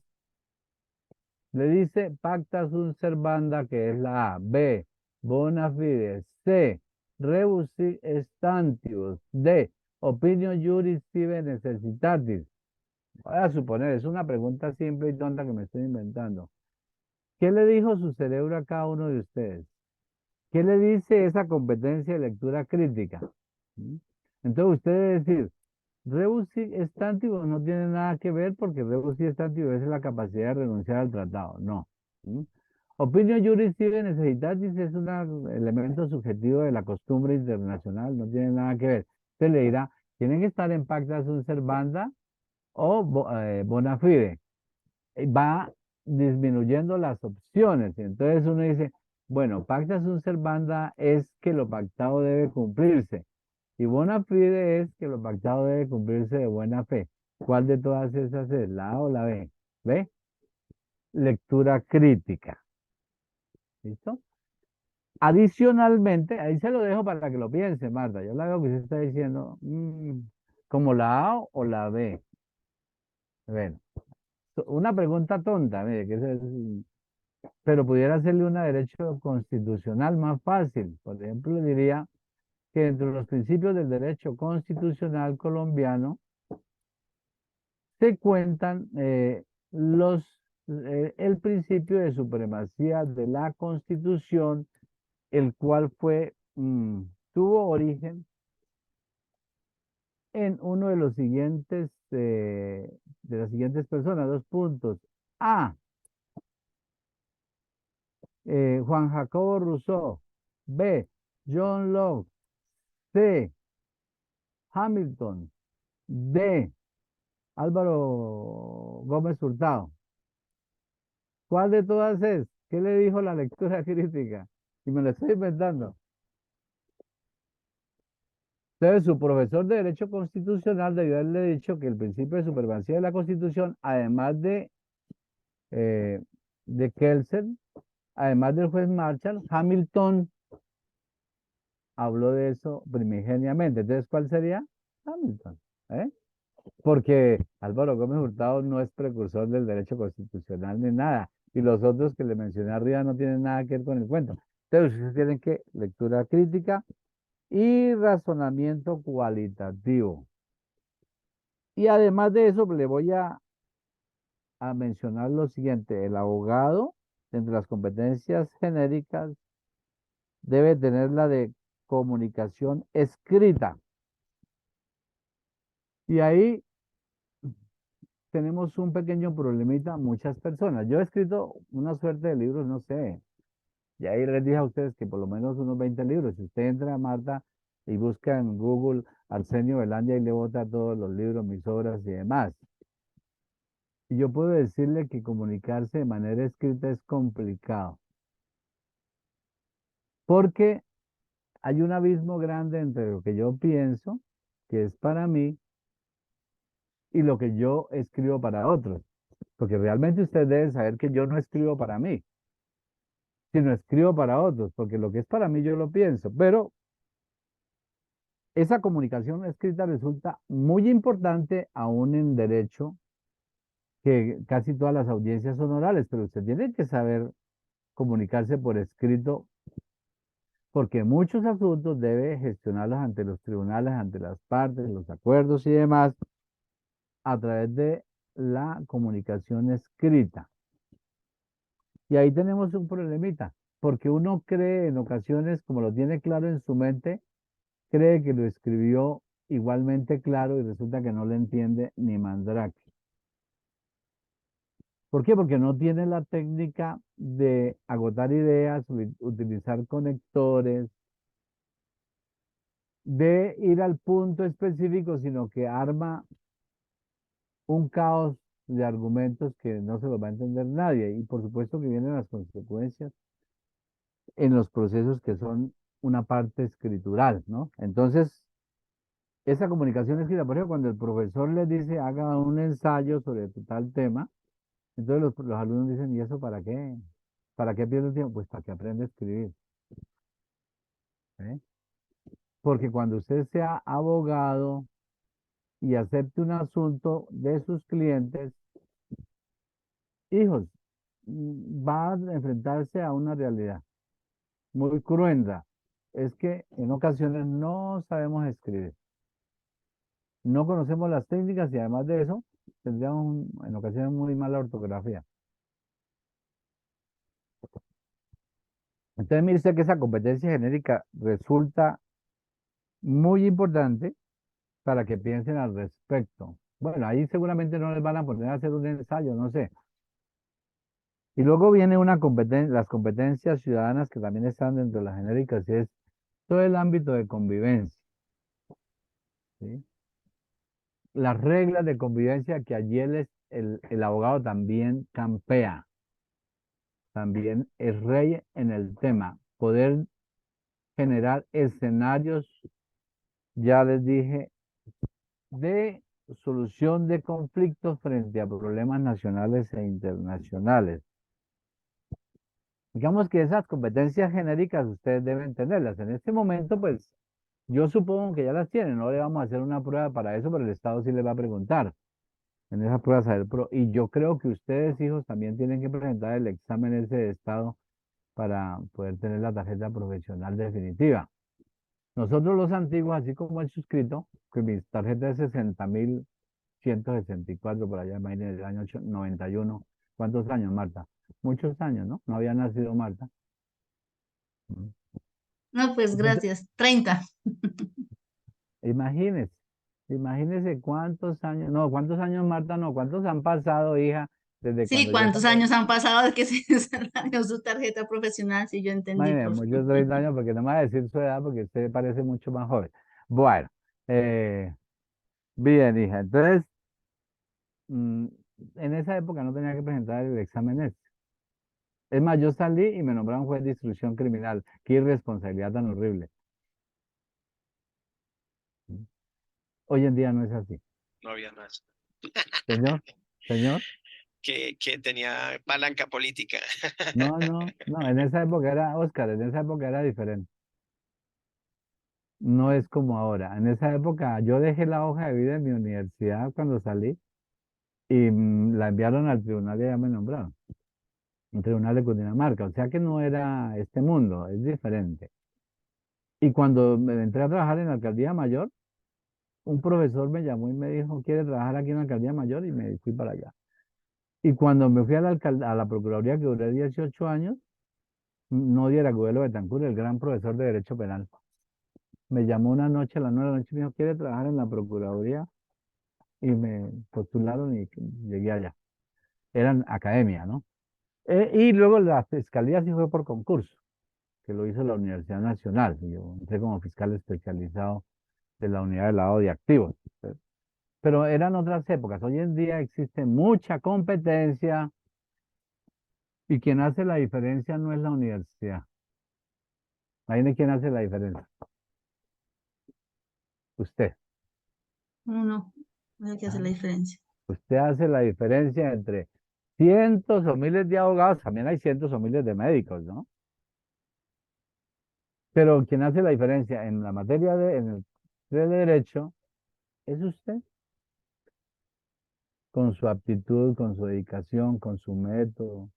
le dice pacta sunt servanda, que es la A. B, bona fide. C, rebus sic stantibus. D, opinio juris sive necessitatis. Voy a suponer, es una pregunta simple y tonta que me estoy inventando. ¿Qué le dijo su cerebro a cada uno de ustedes? ¿Qué le dice esa competencia de lectura crítica? ¿Mm? Entonces usted debe decir, rebus sic stantibus no tiene nada que ver porque rebus sic stantibus es la capacidad de renunciar al tratado. No. ¿Mm? Opinio juris sive necessitatis es un elemento subjetivo de la costumbre internacional, no tiene nada que ver. Usted le dirá, tienen que estar en pacta sunt servanda o bona fide. Va disminuyendo las opciones. Y entonces uno dice, bueno, pacta sunt servanda es que lo pactado debe cumplirse. Y bona fide es que lo pactado debe cumplirse de buena fe. ¿Cuál de todas esas es? ¿La A o la B? ¿Ve? Lectura crítica. ¿Listo? Adicionalmente, ahí se lo dejo para que lo piense, Marta. Yo la veo que usted está diciendo, como la A o la B. Bueno, una pregunta tonta, mire, pero pudiera hacerle una derecho constitucional más fácil. Por ejemplo, diría que entre los principios del derecho constitucional colombiano se cuentan el principio de supremacía de la Constitución, el cual tuvo origen en uno de los siguientes, de las siguientes personas, 2 puntos. A. Juan Jacobo Rousseau. B. John Locke. C. Hamilton. D. Álvaro Gómez Hurtado. ¿Cuál de todas es? ¿Qué le dijo la lectura crítica? Y me lo estoy inventando. Entonces, su profesor de Derecho Constitucional debió haberle dicho que el principio de supremacía de la Constitución, además de Kelsen, además del juez Marshall, Hamilton habló de eso primigeniamente. Entonces, ¿cuál sería? Hamilton. ¿Eh? Porque Álvaro Gómez Hurtado no es precursor del derecho constitucional ni nada. Y los otros que le mencioné arriba no tienen nada que ver con el cuento. Entonces, ustedes tienen que lectura crítica y razonamiento cualitativo. Y además de eso, le voy a mencionar lo siguiente. El abogado, entre las competencias genéricas, debe tener la de comunicación escrita. Y ahí tenemos un pequeño problemita, muchas personas. Yo he escrito una suerte de libros, no sé. Y ahí les dije a ustedes que por lo menos unos 20 libros. Si usted entra, Marta, y busca en Google Arsenio Belandia y le bota todos los libros, mis obras y demás. Y yo puedo decirle que comunicarse de manera escrita es complicado. Porque hay un abismo grande entre lo que yo pienso, que es para mí, y lo que yo escribo para otros. Porque realmente ustedes deben saber que yo no escribo para mí, sino escribo para otros, porque lo que es para mí yo lo pienso. Pero esa comunicación escrita resulta muy importante aún en derecho, que casi todas las audiencias son orales, pero usted tiene que saber comunicarse por escrito, porque muchos asuntos debe gestionarlos ante los tribunales, ante las partes, los acuerdos y demás, a través de la comunicación escrita. Y ahí tenemos un problemita, porque uno cree en ocasiones, como lo tiene claro en su mente, cree que lo escribió igualmente claro y resulta que no le entiende ni mandrake. ¿Por qué? Porque no tiene la técnica de agotar ideas, utilizar conectores, de ir al punto específico, sino que arma un caos de argumentos que no se los va a entender nadie. Y por supuesto que vienen las consecuencias en los procesos que son una parte escritural, ¿no? Entonces, esa comunicación escrita, por ejemplo, cuando el profesor les dice haga un ensayo sobre tal tema, entonces los alumnos dicen, ¿y eso para qué? ¿Para qué pierde tiempo? Pues para que aprenda a escribir. ¿Eh? Porque cuando usted sea abogado y acepte un asunto de sus clientes, hijos, va a enfrentarse a una realidad muy cruenta. Es que en ocasiones no sabemos escribir, no conocemos las técnicas y además de eso tendríamos en ocasiones muy mala ortografía. Entonces, mire usted que esa competencia genérica resulta muy importante para que piensen al respecto. Bueno, ahí seguramente no les van a poner a hacer un ensayo, no sé. Y luego viene una las competencias ciudadanas que también están dentro de las genéricas, y es todo el ámbito de convivencia. ¿Sí? Las reglas de convivencia que allí el abogado también campea, también es rey en el tema. Poder generar escenarios, ya les dije, de solución de conflictos frente a problemas nacionales e internacionales. Digamos que esas competencias genéricas ustedes deben tenerlas. En este momento, pues, yo supongo que ya las tienen. No le vamos a hacer una prueba para eso, pero el Estado sí les va a preguntar en esa prueba saber y yo creo que ustedes, hijos, también tienen que presentar el examen ese de Estado para poder tener la tarjeta profesional definitiva. Nosotros los antiguos, así como el suscrito, que mi tarjeta es 60.164 por allá, imagínense, el año 91. ¿Cuántos años, Marta? Muchos años, ¿no? No había nacido Marta. Mm. No, pues Entonces, gracias. 30. imagínese, imagínese cuántos años, no, cuántos años, Marta, no, cuántos han pasado, hija, desde Sí, cuando yo ¿cuántos tomé, años han pasado de que se salió su tarjeta profesional? Sí, yo entendí, imagínese, profe. muchos 30 años, porque no me va a decir su edad, porque usted parece mucho más joven. Bueno, eh, bien, hija, entonces, mm, en esa época no tenía que presentar el examen este. Es más, yo salí y me nombraron juez de instrucción criminal. Qué irresponsabilidad tan horrible. Hoy en día no es así. No había más. Señor, señor, Que tenía palanca política. no, no, no, en esa época era, Oscar, en esa época era diferente. No es como ahora. En esa época yo dejé la hoja de vida en mi universidad cuando salí y la enviaron al tribunal y ya me nombraron. Un tribunal de Cundinamarca. O sea que no era este mundo, es diferente. Y cuando me entré a trabajar en la alcaldía mayor, un profesor me llamó y me dijo, ¿quiere trabajar aquí en la alcaldía mayor? Y me fui para allá. Y cuando me fui a a la Procuraduría, que duré 18 años, no diera Gubelo Betancur, el gran profesor de Derecho Penal. Me llamó una noche, a las 9 de la noche, y me dijo, ¿quiere trabajar en la Procuraduría? Y me postularon y llegué allá. Eran academia, ¿no? Y luego la fiscalía sí fue por concurso, que lo hizo la Universidad Nacional. Y yo entré como fiscal especializado de la unidad de lavado de activos. Pero eran otras épocas. Hoy en día existe mucha competencia y quien hace la diferencia no es la universidad. Ahí quién hace la diferencia. Usted. No, no hay que hacer la Ah, diferencia. Usted hace la diferencia entre cientos o miles de abogados, también hay cientos o miles de médicos, ¿no? Pero quien hace la diferencia en la materia de derecho es usted, con su aptitud, con su dedicación, con su método.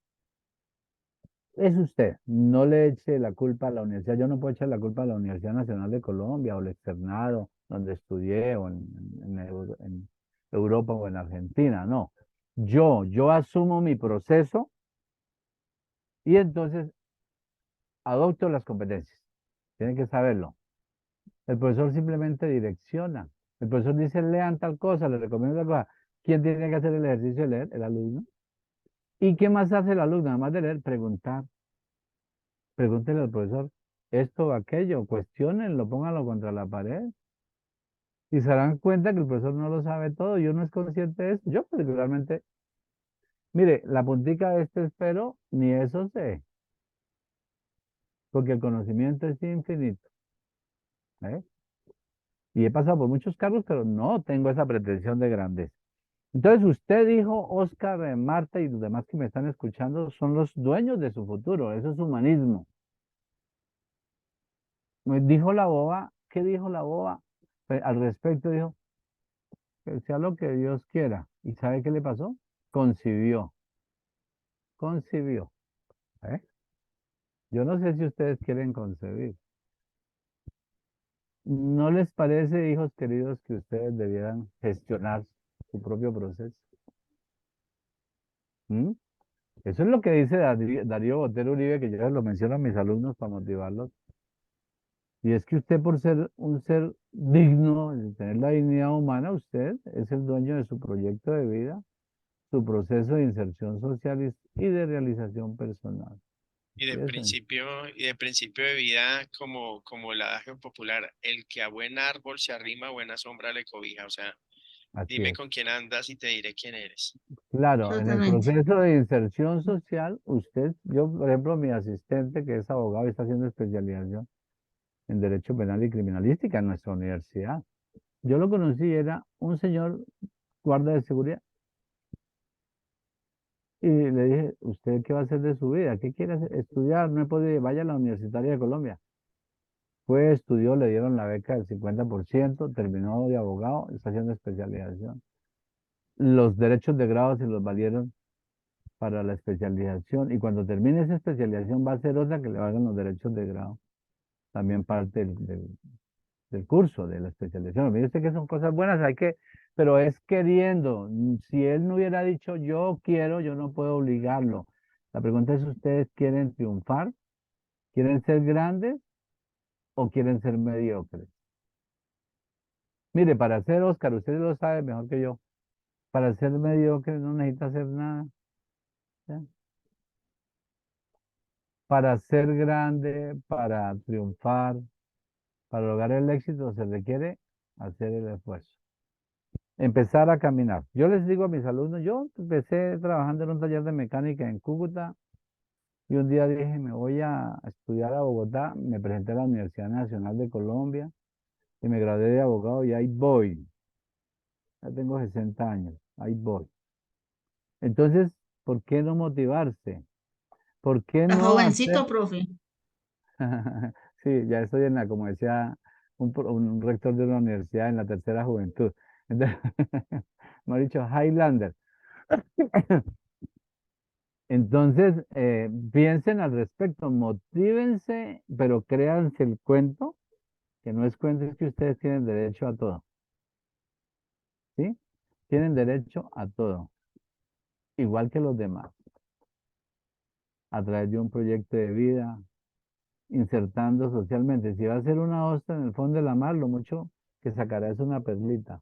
Es usted, no le eche la culpa a la universidad. Yo no puedo echar la culpa a la Universidad Nacional de Colombia o el externado donde estudié o en Europa o en Argentina, no. Yo asumo mi proceso y entonces adopto las competencias. Tienen que saberlo. El profesor simplemente direcciona. El profesor dice, lean tal cosa, le recomiendo tal cosa. ¿Quién tiene que hacer el ejercicio de leer? El alumno. ¿Y qué más hace el alumno? Además de leer, preguntar. Pregúntele al profesor esto o aquello, cuestionenlo, pónganlo contra la pared. Y se darán cuenta que el profesor no lo sabe todo y uno es consciente de eso. Yo particularmente, mire, la puntica de este espero, ni eso sé, porque el conocimiento es infinito. ¿Eh? Y he pasado por muchos cargos, pero no tengo esa pretensión de grandeza. Entonces usted dijo, Oscar, Marta y los demás que me están escuchando son los dueños de su futuro. Eso es humanismo. Dijo la boba, ¿qué dijo la boba? Al respecto dijo, que sea lo que Dios quiera. ¿Y sabe qué le pasó? Concibió, concibió. ¿Eh? Yo no sé si ustedes quieren concebir. ¿No les parece, hijos queridos, que ustedes debieran gestionar su propio proceso? ¿Mm? Eso es lo que dice Darío Botero Uribe, que yo les lo menciono a mis alumnos para motivarlos. Y es que usted, por ser un ser digno, de tener la dignidad humana, usted es el dueño de su proyecto de vida, su proceso de inserción social y de realización personal. Y de Fíjense. principio de vida, como el adagio popular, el que a buen árbol se arrima, buena sombra le cobija. O sea, Así dime es. con quién andas y te diré quién eres. Claro, en el Exactamente. proceso de inserción social, usted, yo, por ejemplo, mi asistente, que es abogado y está haciendo especialización en Derecho Penal y Criminalística en nuestra universidad. Yo lo conocí, era un señor guarda de seguridad. Y le dije, ¿usted qué va a hacer de su vida? ¿Qué quiere hacer? Estudiar, no he podido, vaya a la Universitaria de Colombia. Fue, estudió, le dieron la beca del 50%, terminó de abogado, está haciendo especialización. Los derechos de grado se los valieron para la especialización y cuando termine esa especialización va a ser otra que le valgan los derechos de grado. También parte del curso, de la especialización. Mire usted que son cosas buenas, hay que, pero es queriendo. Si él no hubiera dicho yo quiero, yo no puedo obligarlo. La pregunta es, ¿ustedes quieren triunfar? ¿Quieren ser grandes o quieren ser mediocres? Mire, para ser Oscar, usted lo sabe mejor que yo. Para ser mediocre no necesita hacer nada. ¿Ya? Para ser grande, para triunfar, para lograr el éxito se requiere hacer el esfuerzo. Empezar a caminar. Yo les digo a mis alumnos, yo empecé trabajando en un taller de mecánica en Cúcuta y un día dije, me voy a estudiar a Bogotá, me presenté a la Universidad Nacional de Colombia y me gradué de abogado y ahí voy. Ya tengo 60 años, ahí voy. Entonces, ¿por qué no motivarse? ¿Por qué Está no hacer? jovencito, profe. Sí, ya estoy en la, como decía un rector de una universidad, en la tercera juventud. Entonces, me ha dicho Highlander. Entonces, piensen al respecto, motívense, pero créanse el cuento, que no es cuento, es que ustedes tienen derecho a todo, ¿sí? Tienen derecho a todo, igual que los demás, a través de un proyecto de vida, insertando socialmente. Si va a ser una ostra en el fondo de la mar, lo mucho que sacará es una perlita,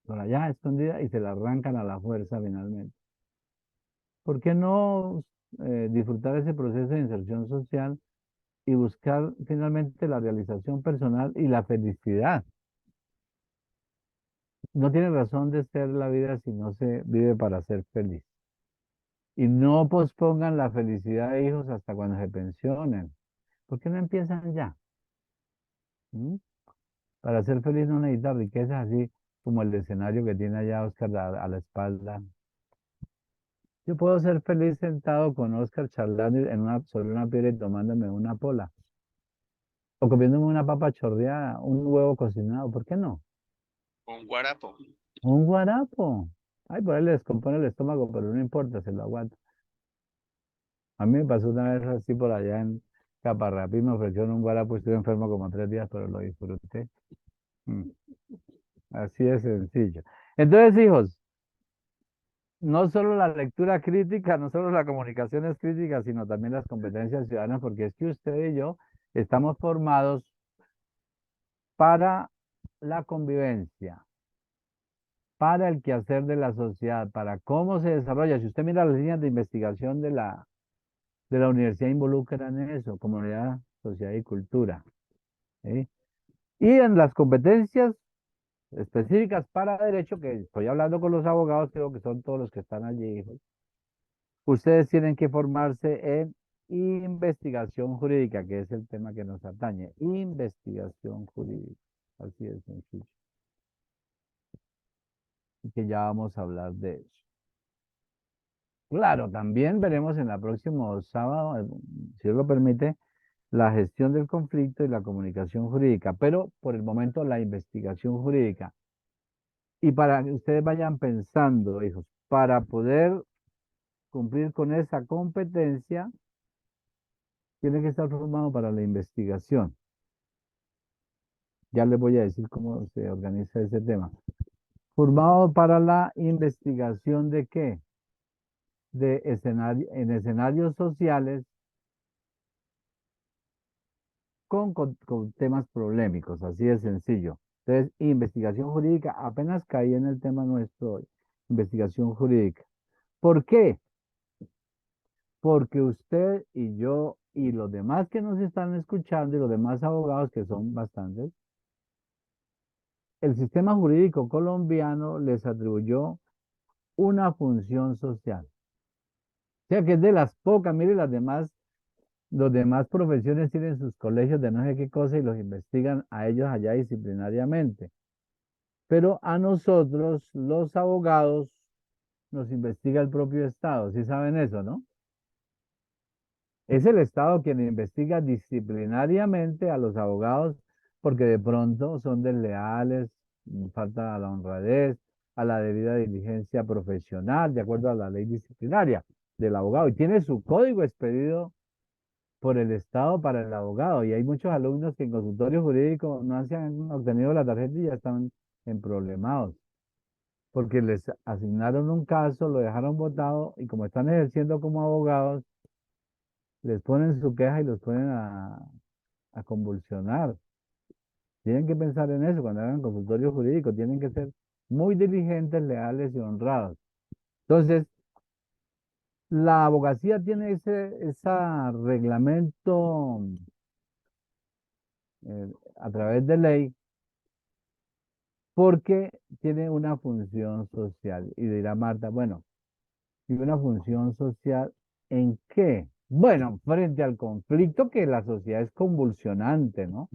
por allá escondida, y se la arrancan a la fuerza finalmente. ¿Por qué no disfrutar ese proceso de inserción social y buscar finalmente la realización personal y la felicidad? No tiene razón de ser la vida si no se vive para ser feliz. Y no pospongan la felicidad de hijos hasta cuando se pensionen. ¿Por qué no empiezan ya? ¿Mm? Para ser feliz no necesita riquezas así como el escenario que tiene allá Oscar a la espalda. Yo puedo ser feliz sentado con Oscar charlando sobre una piedra y tomándome una pola. O comiéndome una papa chorreada, un huevo cocinado. ¿Por qué no? Un guarapo. Un guarapo. Ay, por ahí le descompone el estómago, pero no importa, se lo aguanta. A mí me pasó una vez así por allá en Caparrapí, me ofrecieron un guarapo, estuve enfermo como 3 días, pero lo disfruté. Mm, Así de sencillo. Entonces, hijos, no solo la lectura crítica, no solo la comunicación es crítica, sino también las competencias ciudadanas, porque es que usted y yo estamos formados para la convivencia, para el quehacer de la sociedad, para cómo se desarrolla. Si usted mira las líneas de investigación de la universidad, involucran eso, comunidad, sociedad y cultura. ¿Sí? Y en las competencias específicas para derecho, que estoy hablando con los abogados, creo que son todos los que están allí, hijos, ustedes tienen que formarse en investigación jurídica, que es el tema que nos atañe. Investigación jurídica. Así de sencillo. que ya vamos a hablar de eso. Claro, también veremos en el próximo sábado, si Dios lo permite, la gestión del conflicto y la comunicación jurídica, pero por el momento la investigación jurídica. Y para que ustedes vayan pensando, hijos, para poder cumplir con esa competencia, tiene que estar formado para la investigación. Ya les voy a decir cómo se organiza ese tema. Formado para la investigación ¿de qué? En escenarios sociales con temas polémicos, así de sencillo. Entonces, investigación jurídica, apenas caí en el tema nuestro hoy, investigación jurídica. ¿Por qué? Porque usted y yo y los demás que nos están escuchando y los demás abogados, que son bastantes, el sistema jurídico colombiano les atribuyó una función social. O sea que es de las pocas, mire los demás profesiones tienen sus colegios de no sé qué cosa y los investigan a ellos allá disciplinariamente. Pero a nosotros, los abogados, nos investiga el propio Estado. ¿Sí saben eso, no? Es el Estado quien investiga disciplinariamente a los abogados porque de pronto son desleales, falta a la honradez, a la debida diligencia profesional, de acuerdo a la ley disciplinaria del abogado. Y tiene su código expedido por el Estado para el abogado. Y hay muchos alumnos que en consultorio jurídico no se han obtenido la tarjeta y ya están emproblemados. Porque les asignaron un caso, lo dejaron votado y como están ejerciendo como abogados, les ponen su queja y los ponen a convulsionar. Tienen que pensar en eso cuando hagan consultorio jurídico. Tienen que ser muy diligentes, leales y honrados. Entonces, la abogacía tiene ese reglamento a través de ley porque tiene una función social. Y dirá Marta, bueno, ¿y una función social en qué? Bueno, frente al conflicto que la sociedad es convulsionante, ¿no?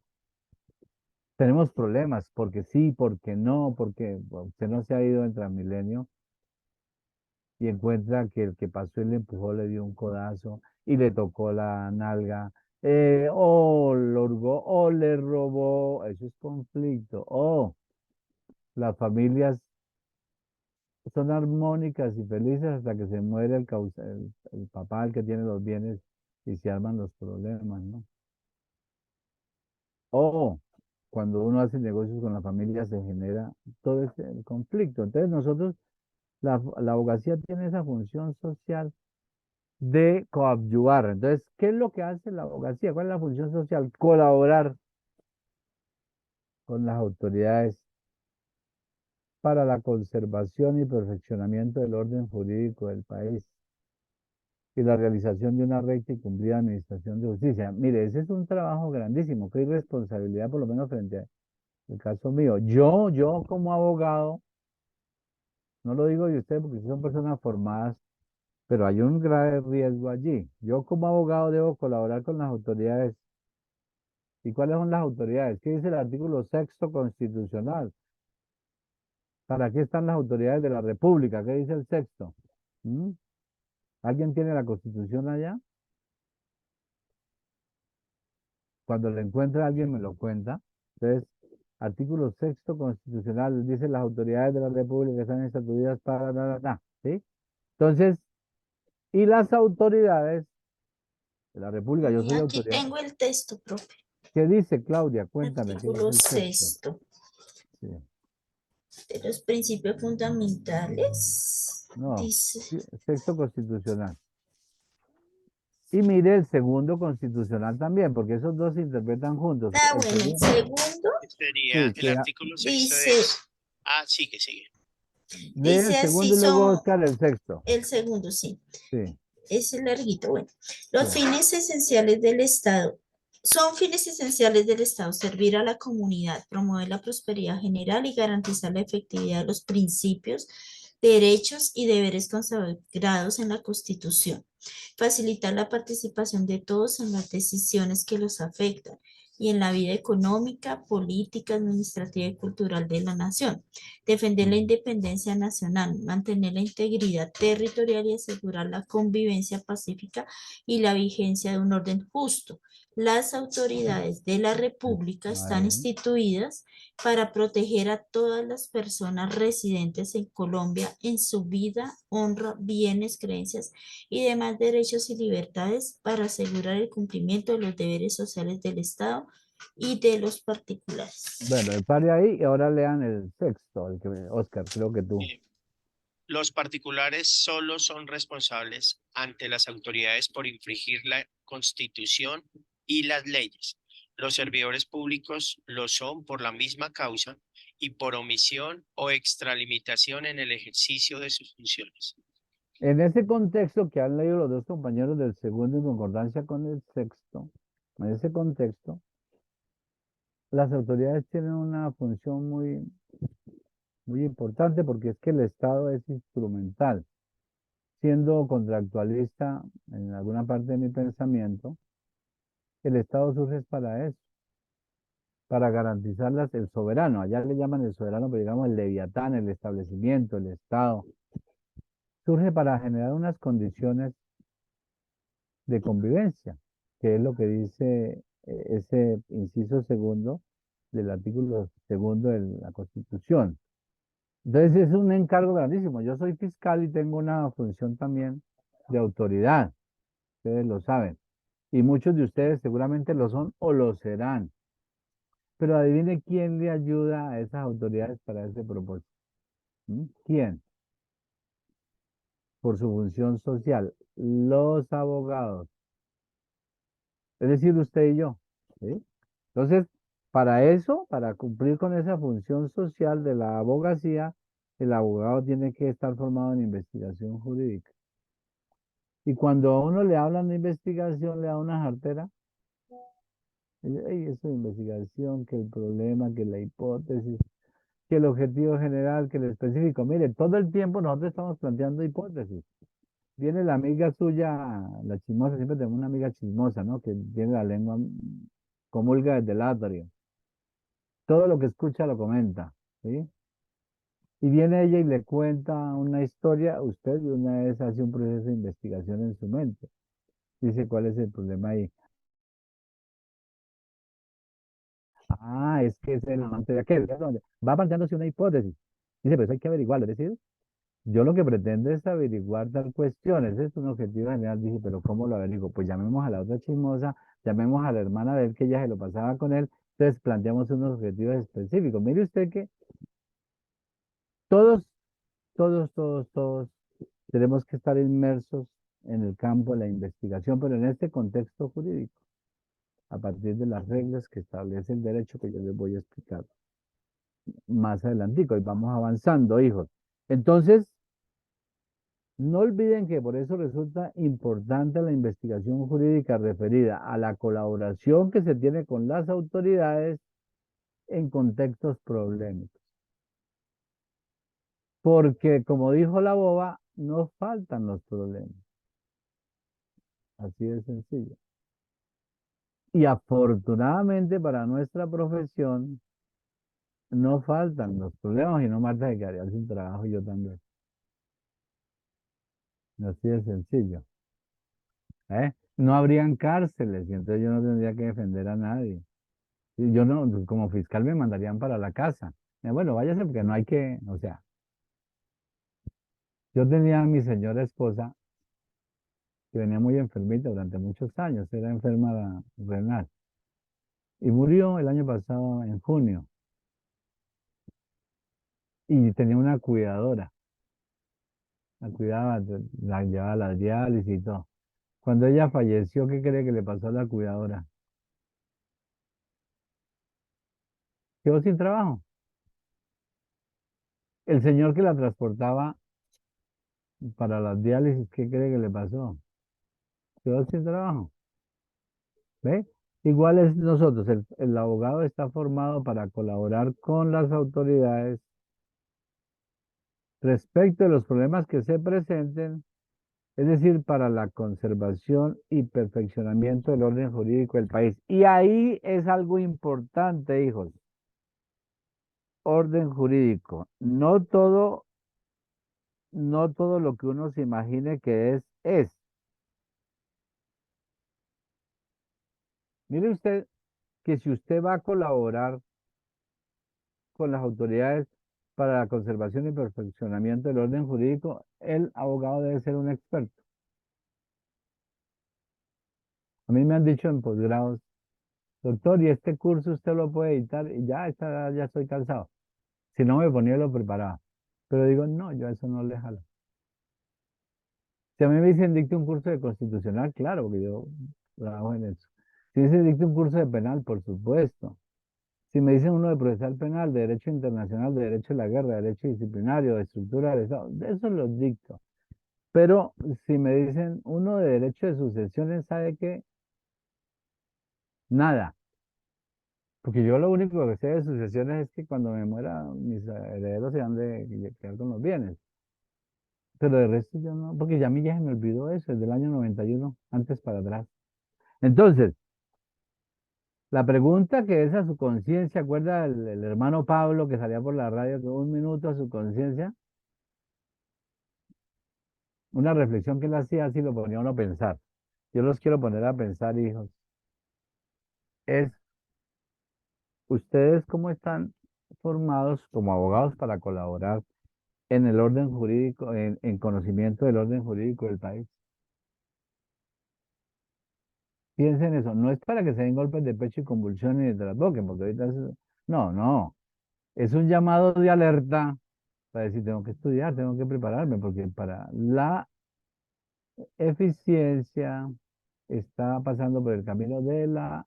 Tenemos problemas, porque sí, porque no, porque usted no se ha ido en Transmilenio y encuentra que el que pasó y le empujó le dio un codazo y le tocó la nalga, o lo hurgó, o le robó, eso es conflicto. O las familias son armónicas y felices hasta que se muere el papá, el que tiene los bienes, y se arman los problemas, ¿no? O cuando uno hace negocios con la familia se genera todo ese conflicto. Entonces nosotros, la abogacía tiene esa función social de coadyuvar. Entonces, ¿qué es lo que hace la abogacía? ¿Cuál es la función social? Colaborar con las autoridades para la conservación y perfeccionamiento del orden jurídico del país y la realización de una recta y cumplida administración de justicia. Mire, ese es un trabajo grandísimo, que hay responsabilidad por lo menos frente al caso mío. Yo como abogado, no lo digo de usted porque son personas formadas, pero hay un grave riesgo allí. Yo como abogado debo colaborar con las autoridades. ¿Y cuáles son las autoridades? ¿Qué dice el artículo 6º constitucional? ¿Para qué están las autoridades de la República? ¿Qué dice el 6º? ¿Mm? ¿Alguien tiene la Constitución allá? Cuando le encuentre a alguien me lo cuenta. Entonces, artículo 6º constitucional dice las autoridades de la República están estatuidas para... ¿sí? Entonces, y las autoridades de la República, yo soy Aquí autoridad. tengo el texto, profe. ¿Qué dice, Claudia? Cuéntame, ¿qué dice Artículo el 6º? 6º Sí. de los principios fundamentales. No, Dice, 6º constitucional. Y mire el 2º constitucional también, porque esos dos se interpretan juntos. El bueno, el segundo, segundo Sería sí, el artículo 6 dice, sigue, sigue. lee el dice así, segundo y luego son, Oscar el 6º. el segundo, sí. Sí, Es el larguito. Bueno, los sí. fines esenciales del Estado. Son fines esenciales del Estado servir a la comunidad, promover la prosperidad general y garantizar la efectividad de los principios, derechos y deberes consagrados en la Constitución. Facilitar la participación de todos en las decisiones que los afectan y en la vida económica, política, administrativa y cultural de la nación. Defender la independencia nacional, mantener la integridad territorial y asegurar la convivencia pacífica y la vigencia de un orden justo. Las autoridades de la República están Vale. instituidas para proteger a todas las personas residentes en Colombia en su vida, honra, bienes, creencias y demás derechos y libertades para asegurar el cumplimiento de los deberes sociales del Estado y de los particulares. Bueno, pare ahí y ahora lean el texto, el que, Oscar, creo que tú. Los particulares solo son responsables ante las autoridades por infringir la Constitución y las leyes. Los servidores públicos lo son por la misma causa y por omisión o extralimitación en el ejercicio de sus funciones. En ese contexto que han leído los dos compañeros del segundo en concordancia con el sexto, en ese contexto, las autoridades tienen una función muy importante porque es que el Estado es instrumental. Siendo contractualista en alguna parte de mi pensamiento, el Estado surge es para eso, para garantizarlas el soberano. Allá le llaman el soberano, pero digamos el leviatán, el establecimiento, el Estado. Surge para generar unas condiciones de convivencia, que es lo que dice ese inciso segundo del artículo segundo de la Constitución. Entonces es un encargo grandísimo. Yo soy fiscal y tengo una función también de autoridad. Ustedes lo saben. Y muchos de ustedes seguramente lo son o lo serán. Pero adivine quién le ayuda a esas autoridades para ese propósito. ¿Mm? ¿Quién? Por su función social. Los abogados. Es decir, usted y yo. ¿Sí? Entonces, para eso, para cumplir con esa función social de la abogacía, el abogado tiene que estar formado en investigación jurídica. Y cuando a uno le hablan de investigación, le da una jartera. Ay, eso de investigación, que el problema, que la hipótesis, que el objetivo general, que el específico. Mire, todo el tiempo nosotros estamos planteando hipótesis. Viene la amiga suya, la chismosa, siempre tenemos una amiga chismosa, ¿no? Que tiene la lengua, comulga desde el atrio. Todo lo que escucha lo comenta, ¿sí? Y viene ella y le cuenta una historia, usted de una vez hace un proceso de investigación en su mente. Dice, ¿cuál es el problema ahí? Ah, es que es el amante de aquel. Va planteándose una hipótesis. Dice, pues hay que averiguarlo. Es decir, yo lo que pretendo es averiguar tal cuestión. Ese es un objetivo general. Dice, pero ¿cómo lo averiguo? Pues llamemos a la otra chismosa, llamemos a la hermana de él que ella se lo pasaba con él. Entonces planteamos unos objetivos específicos. Mire usted que todos, todos tenemos que estar inmersos en el campo de la investigación, pero en este contexto jurídico, a partir de las reglas que establece el derecho que yo les voy a explicar más adelantico, y vamos avanzando, hijos. Entonces, no olviden que por eso resulta importante la investigación jurídica referida a la colaboración que se tiene con las autoridades en contextos problemáticos. Porque, como dijo la boba, no faltan los problemas. Así de sencillo. Y afortunadamente para nuestra profesión, no faltan los problemas y no Marta se quedaría sin trabajo y yo también. Así de sencillo. ¿Eh? No habrían cárceles y entonces yo no tendría que defender a nadie. Y yo no, como fiscal me mandarían para la casa. Bueno, váyase porque no hay que, o sea, yo tenía a mi señora esposa que venía muy enfermita durante muchos años, era enferma renal y murió el año pasado en junio y tenía una cuidadora, la cuidaba, la llevaba a la diálisis y todo. Cuando ella falleció, ¿qué cree que le pasó a la cuidadora? Quedó sin trabajo. El señor que la transportaba para las diálisis, ¿qué cree que le pasó? Quedó sin trabajo. ¿Ve? Igual es nosotros, el abogado está formado para colaborar con las autoridades respecto de los problemas que se presenten, es decir, para la conservación y perfeccionamiento del orden jurídico del país. Y ahí es algo importante, hijos. Orden jurídico. No todo lo que uno se imagine que es. Mire usted que si usted va a colaborar con las autoridades para la conservación y perfeccionamiento del orden jurídico, el abogado debe ser un experto. A mí me han dicho en posgrados, doctor, y este curso usted lo puede editar, y ya a esta edad ya estoy cansado. Si no me ponía, lo preparaba. Pero digo, no, yo a eso no le jalo. Si a mí me dicen dicte un curso de constitucional, claro, porque yo trabajo en eso. Si dicen dicte un curso de penal, por supuesto. Si me dicen uno de procesal penal, de derecho internacional, de derecho de la guerra, de derecho disciplinario, de estructura del Estado, de eso los dicto. Pero si me dicen uno de derecho de sucesiones, ¿sabe qué? Nada. Porque yo lo único que sé de sucesiones es que cuando me muera, mis herederos se han de quedar con los bienes. Pero de resto yo no, porque ya a mí ya se me olvidó eso, es del año 91, antes para atrás. Entonces, la pregunta que es a su conciencia, ¿acuerda el hermano Pablo que salía por la radio que un minuto a su conciencia? Una reflexión que él hacía así lo ponía a uno a pensar. Yo los quiero poner a pensar, hijos. Es, ¿ustedes cómo están formados como abogados para colaborar en el orden jurídico, en conocimiento del orden jurídico del país? Piensen eso, no es para que se den golpes de pecho y convulsiones y te las toquen, porque ahorita no, no, es un llamado de alerta para decir, tengo que estudiar, tengo que prepararme, porque para la eficiencia está pasando por el camino de la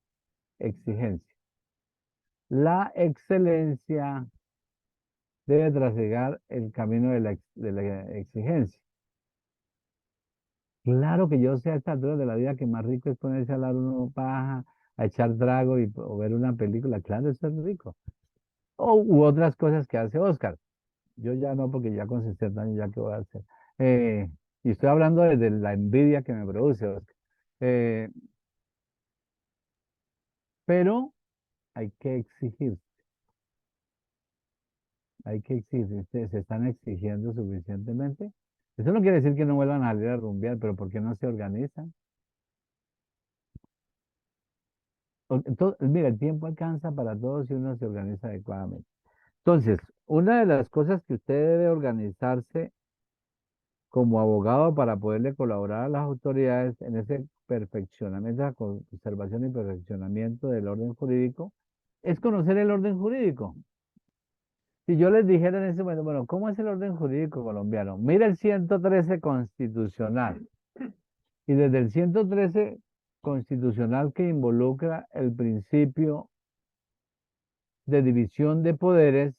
exigencia. La excelencia debe trasegar el camino de la exigencia. Claro que yo sé a esta altura de la vida que más rico es ponerse a hablar uno paja, a echar trago o ver una película. Claro, eso es rico. U otras cosas que hace Oscar. Yo ya no, porque ya con 60 años, ya qué voy a hacer. Eh, y estoy hablando desde la envidia que me produce, Oscar. Eh, pero hay que exigir, hay que exigir. Se están exigiendo suficientemente. Eso no quiere decir que no vuelvan a salir a rumbear, pero ¿por qué no se organizan? Entonces, mira, el tiempo alcanza para todos si uno se organiza adecuadamente. Entonces, una de las cosas que usted debe organizarse como abogado para poderle colaborar a las autoridades en ese perfeccionamiento, la conservación y perfeccionamiento del orden jurídico, es conocer el orden jurídico. Si yo les dijera en ese momento, bueno, ¿cómo es el orden jurídico colombiano? Mira el 113 constitucional. Y desde el 113 constitucional que involucra el principio de división de poderes,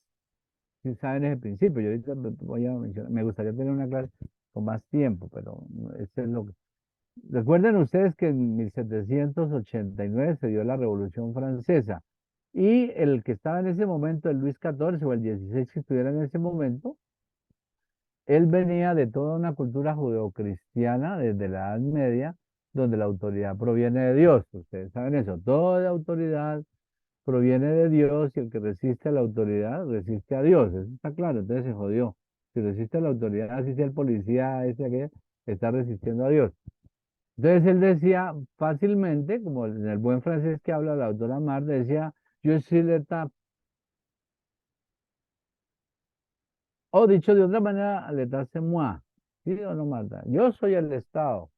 si saben ese principio, yo ahorita voy a mencionar, me gustaría tener una clase con más tiempo, pero este es lo que... Recuerden ustedes que en 1789 se dio la Revolución Francesa y el que estaba en ese momento, el Luis XIV o el 16 que estuviera en ese momento, él venía de toda una cultura judeocristiana desde la Edad Media, donde la autoridad proviene de Dios. Ustedes saben eso, toda autoridad proviene de Dios y el que resiste a la autoridad resiste a Dios. Eso está claro, entonces se jodió. Si resiste a la autoridad, así sea el policía, ese, aquel, está resistiendo a Dios. Entonces él decía fácilmente, como en el buen francés que habla la autora Mar, decía, yo soy l'état. O dicho de otra manera, l'état c'est moi. ¿Sí o no, Marta? Yo soy el Estado.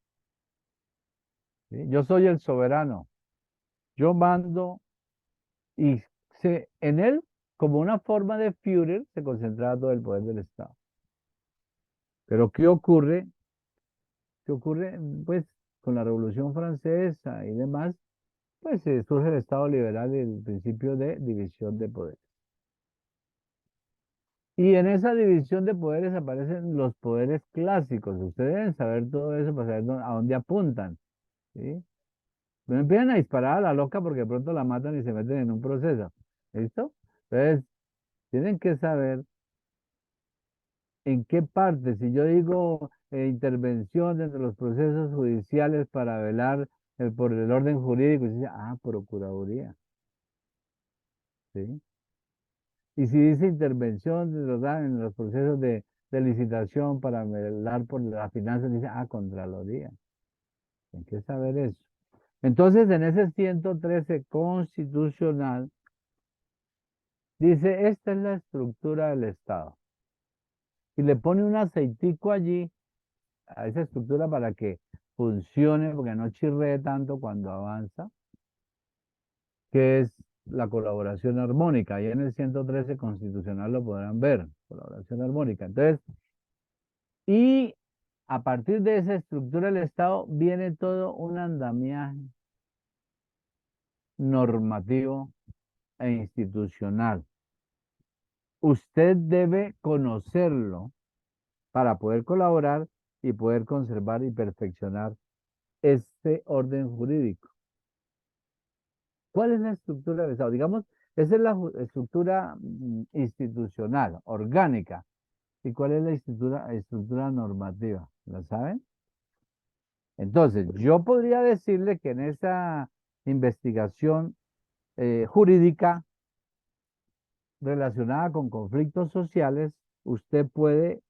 ¿Sí? Yo soy el soberano. Yo mando y en él, como una forma de Führer, se concentraba todo el poder del Estado. Pero ¿qué ocurre? ¿Qué ocurre? Pues con la Revolución Francesa y demás, pues surge el Estado liberal y el principio de división de poderes. Y en esa división de poderes aparecen los poderes clásicos. Ustedes deben saber todo eso para saber a dónde apuntan. ¿Sí? No empiezan a disparar a la loca porque de pronto la matan y se meten en un proceso. ¿Listo? Entonces, tienen que saber ¿En qué parte? Si yo digo intervención entre los procesos judiciales para velar por el orden jurídico, se dice, Procuraduría. ¿Sí? Y si dice intervención ¿verdad? En los procesos de licitación para velar por las finanzas, dice, Contraloría. Hay que saber eso. Entonces, en ese 113 constitucional, dice, esta es la estructura del Estado. Y le pone un aceitico allí a esa estructura para que funcione, porque no chirree tanto cuando avanza, que es la colaboración armónica. Ahí en el 113 constitucional lo podrán ver, colaboración armónica. Entonces, y a partir de esa estructura del Estado viene todo un andamiaje normativo e institucional. Usted debe conocerlo para poder colaborar y poder conservar y perfeccionar este orden jurídico. ¿Cuál es la estructura del Estado? Digamos, esa es la estructura institucional, orgánica. ¿Y cuál es la estructura normativa? ¿La saben? Entonces, yo podría decirle que en esa investigación jurídica relacionada con conflictos sociales, usted puede,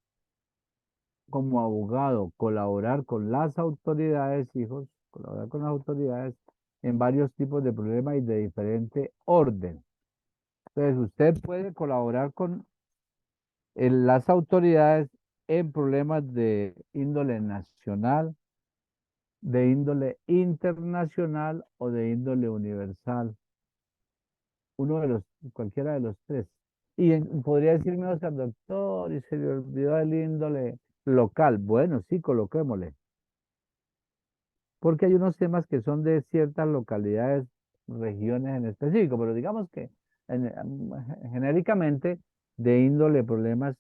como abogado, colaborar con las autoridades, colaborar con las autoridades en varios tipos de problemas y de diferente orden. Entonces, usted puede colaborar con las autoridades en problemas de índole nacional, de índole internacional o de índole universal. Cualquiera de los tres. Y podría decirme, o sea, doctor, y se le olvidó el índole local. Bueno, sí, coloquémosle. Porque hay unos temas que son de ciertas localidades, regiones en específico, pero digamos que genéricamente problemas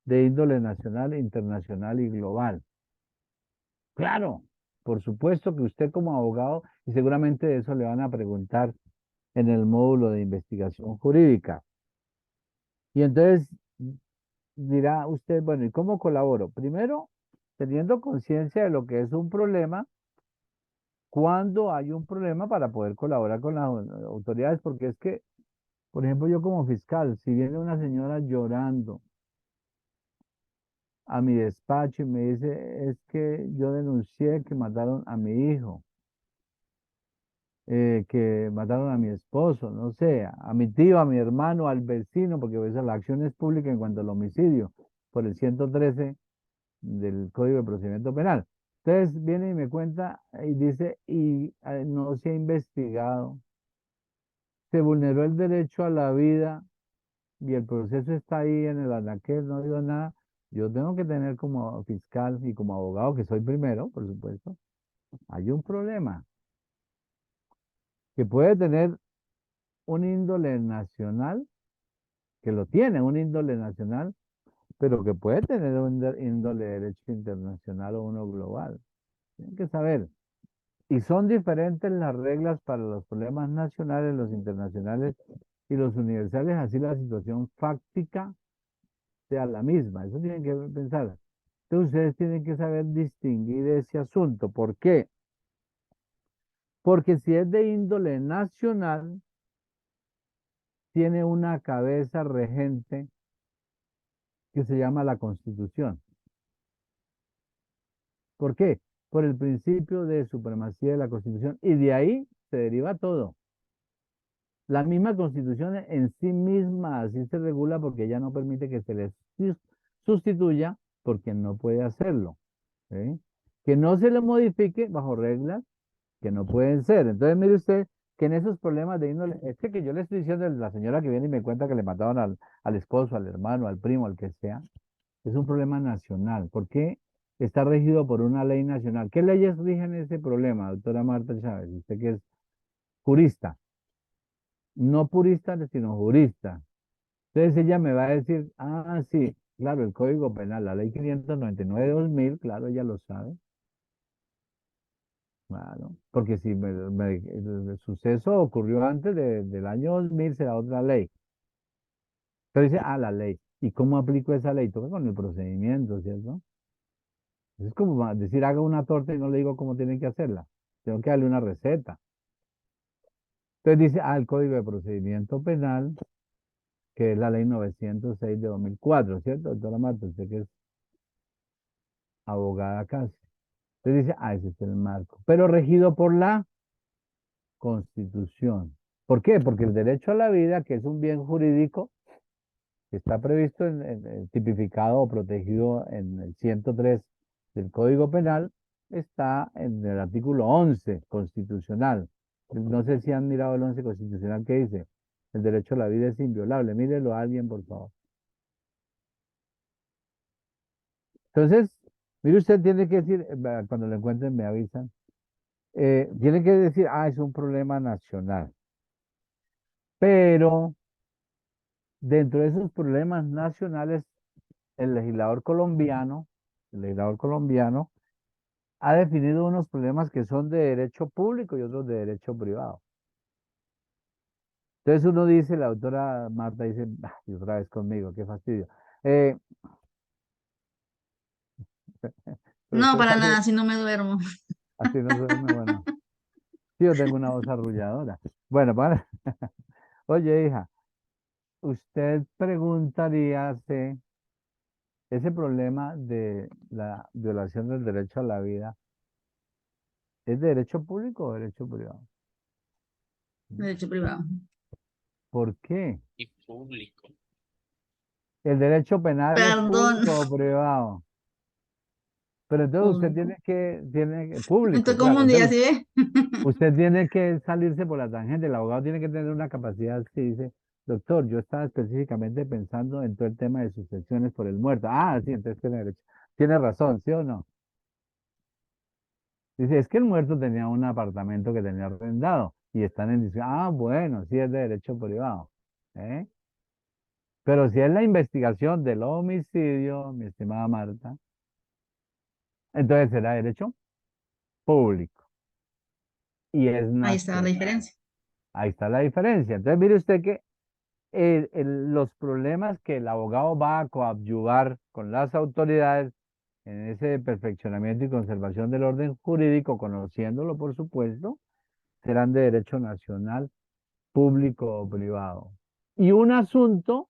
de índole nacional, internacional y global. Claro, por supuesto que usted como abogado, y seguramente de eso le van a preguntar en el módulo de investigación jurídica. Y entonces dirá usted, bueno, ¿y cómo colaboro? Primero, teniendo conciencia de lo que es un problema, cuando hay un problema para poder colaborar con las autoridades, porque es que, por ejemplo, yo como fiscal, si viene una señora llorando a mi despacho y me dice, es que yo denuncié que mataron a mi hijo, que mataron a mi esposo, no sé, a mi tío, a mi hermano, al vecino, porque pues, la acción es pública en cuanto al homicidio, por el 113 del Código de Procedimiento Penal. Entonces viene y me cuenta y dice, no se ha investigado, se vulneró el derecho a la vida y el proceso está ahí en el anaquel, no digo nada. Yo tengo que tener como fiscal y como abogado, que soy primero, por supuesto, hay un problema que puede tener un índole nacional, que lo tiene un índole nacional, pero que puede tener un índole de derecho internacional o uno global. Tienen que saber. Y son diferentes las reglas para los problemas nacionales, los internacionales y los universales, así la situación fáctica sea la misma. Eso tienen que pensar. Entonces ustedes tienen que saber distinguir ese asunto. ¿Por qué? Porque si es de índole nacional, tiene una cabeza regente que se llama la Constitución. ¿Por qué? Por el principio de supremacía de la Constitución. Y de ahí se deriva todo. La misma Constitución en sí misma así se regula porque ella no permite que se le sustituya porque no puede hacerlo. ¿Sí? Que no se le modifique bajo reglas que no pueden ser. Entonces, mire usted que en esos problemas de índole, este que yo le estoy diciendo, la señora que viene y me cuenta que le mataron al esposo, al hermano, al primo, al que sea, es un problema nacional. ¿Por qué? Está regido por una ley nacional. ¿Qué leyes rigen ese problema, doctora Marta Chávez? Usted que es jurista, no purista, sino jurista. Entonces ella me va a decir, sí, claro, el Código Penal, la ley 599 de 2000, claro, ella lo sabe. Claro, porque si el suceso ocurrió antes del año 2000, será otra ley. Pero dice, la ley. ¿Y cómo aplico esa ley? Toca con el procedimiento, ¿cierto? Es como decir, haga una torta y no le digo cómo tienen que hacerla. Tengo que darle una receta. Entonces dice, el Código de Procedimiento Penal, que es la ley 906 de 2004, ¿cierto, doctora Marta? Usted que es abogada casi. Entonces dice, ese es el marco. Pero regido por la Constitución. ¿Por qué? Porque el derecho a la vida, que es un bien jurídico, que está previsto, tipificado o protegido en el 103 del Código Penal, está en el artículo 11 constitucional. No sé si han mirado el 11 constitucional que dice, el derecho a la vida es inviolable. Mírelo a alguien, por favor. Entonces, mire, usted tiene que decir, cuando lo encuentren me avisan, tiene que decir, es un problema nacional. Pero dentro de esos problemas nacionales, el legislador colombiano ha definido unos problemas que son de derecho público y otros de derecho privado. Entonces uno dice, la doctora Marta dice, y otra vez conmigo, qué fastidio. Pero No, usted para está nada, si no me duermo. así no duerme, bueno. Sí, yo tengo una voz arrulladora. Bueno, oye, hija, usted preguntaría si ese problema de la violación del derecho a la vida es de derecho público o derecho privado. Derecho privado. ¿Por qué? Y público. ¿El derecho penal es Perdón, público o privado? Pero entonces usted público. tiene que, Me estoy público, claro. confundida, Entonces ¿sí ve? usted tiene que salirse por la tangente. El abogado tiene que tener una capacidad que dice, doctor, yo estaba específicamente pensando en todo el tema de sucesiones por el muerto. Sí, entonces tiene derecho. Tiene razón, ¿sí o no? Dice, es que el muerto tenía un apartamento que tenía arrendado y están en discusión. Bueno, sí es de derecho privado. ¿Eh? Pero si es la investigación del homicidio, mi estimada Marta, entonces será derecho público y es Ahí está la nacional. diferencia. Ahí está la diferencia. Entonces mire usted que los problemas que el abogado va a coadyuvar con las autoridades en ese perfeccionamiento y conservación del orden jurídico, conociéndolo por supuesto, serán de derecho nacional, público o privado. Y un asunto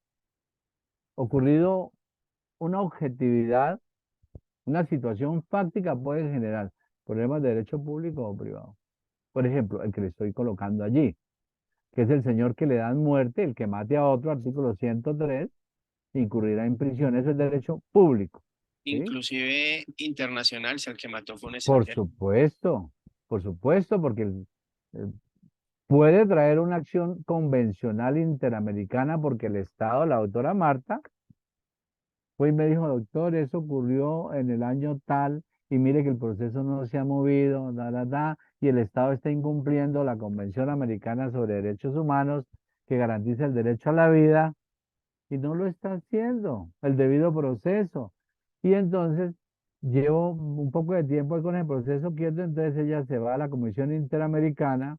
ocurrido, una objetividad, una situación fáctica puede generar problemas de derecho público o privado. Por ejemplo, el que le estoy colocando allí, que es el señor que le dan muerte, el que mate a otro, artículo 103, incurrirá en prisión. Eso es derecho público. ¿Sí? Inclusive internacional, si el que mató fue un extranjero. Por supuesto, porque eh, puede traer una acción convencional interamericana porque el Estado, la doctora Marta, fue y me dijo, doctor, eso ocurrió en el año tal y mire que el proceso no se ha movido, y el Estado está incumpliendo la Convención Americana sobre Derechos Humanos que garantiza el derecho a la vida y no lo está haciendo, el debido proceso. Y entonces llevo un poco de tiempo con el proceso quieto, entonces ella se va a la Comisión Interamericana,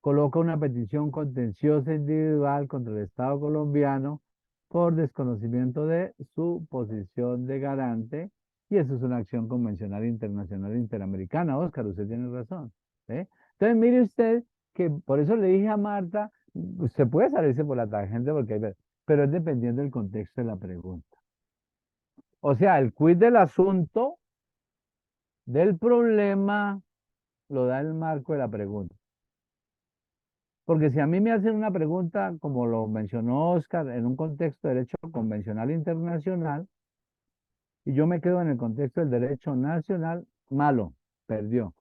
coloca una petición contenciosa individual contra el Estado colombiano por desconocimiento de su posición de garante, y eso es una acción convencional internacional interamericana. Óscar, usted tiene razón. ¿Eh? Entonces, mire usted que por eso le dije a Marta, usted puede salirse por la tangente porque pero es dependiendo del contexto de la pregunta. O sea, el quid del asunto, del problema, lo da el marco de la pregunta. Porque si a mí me hacen una pregunta, como lo mencionó Oscar, en un contexto de derecho convencional internacional, y yo me quedo en el contexto del derecho nacional, malo, perdió.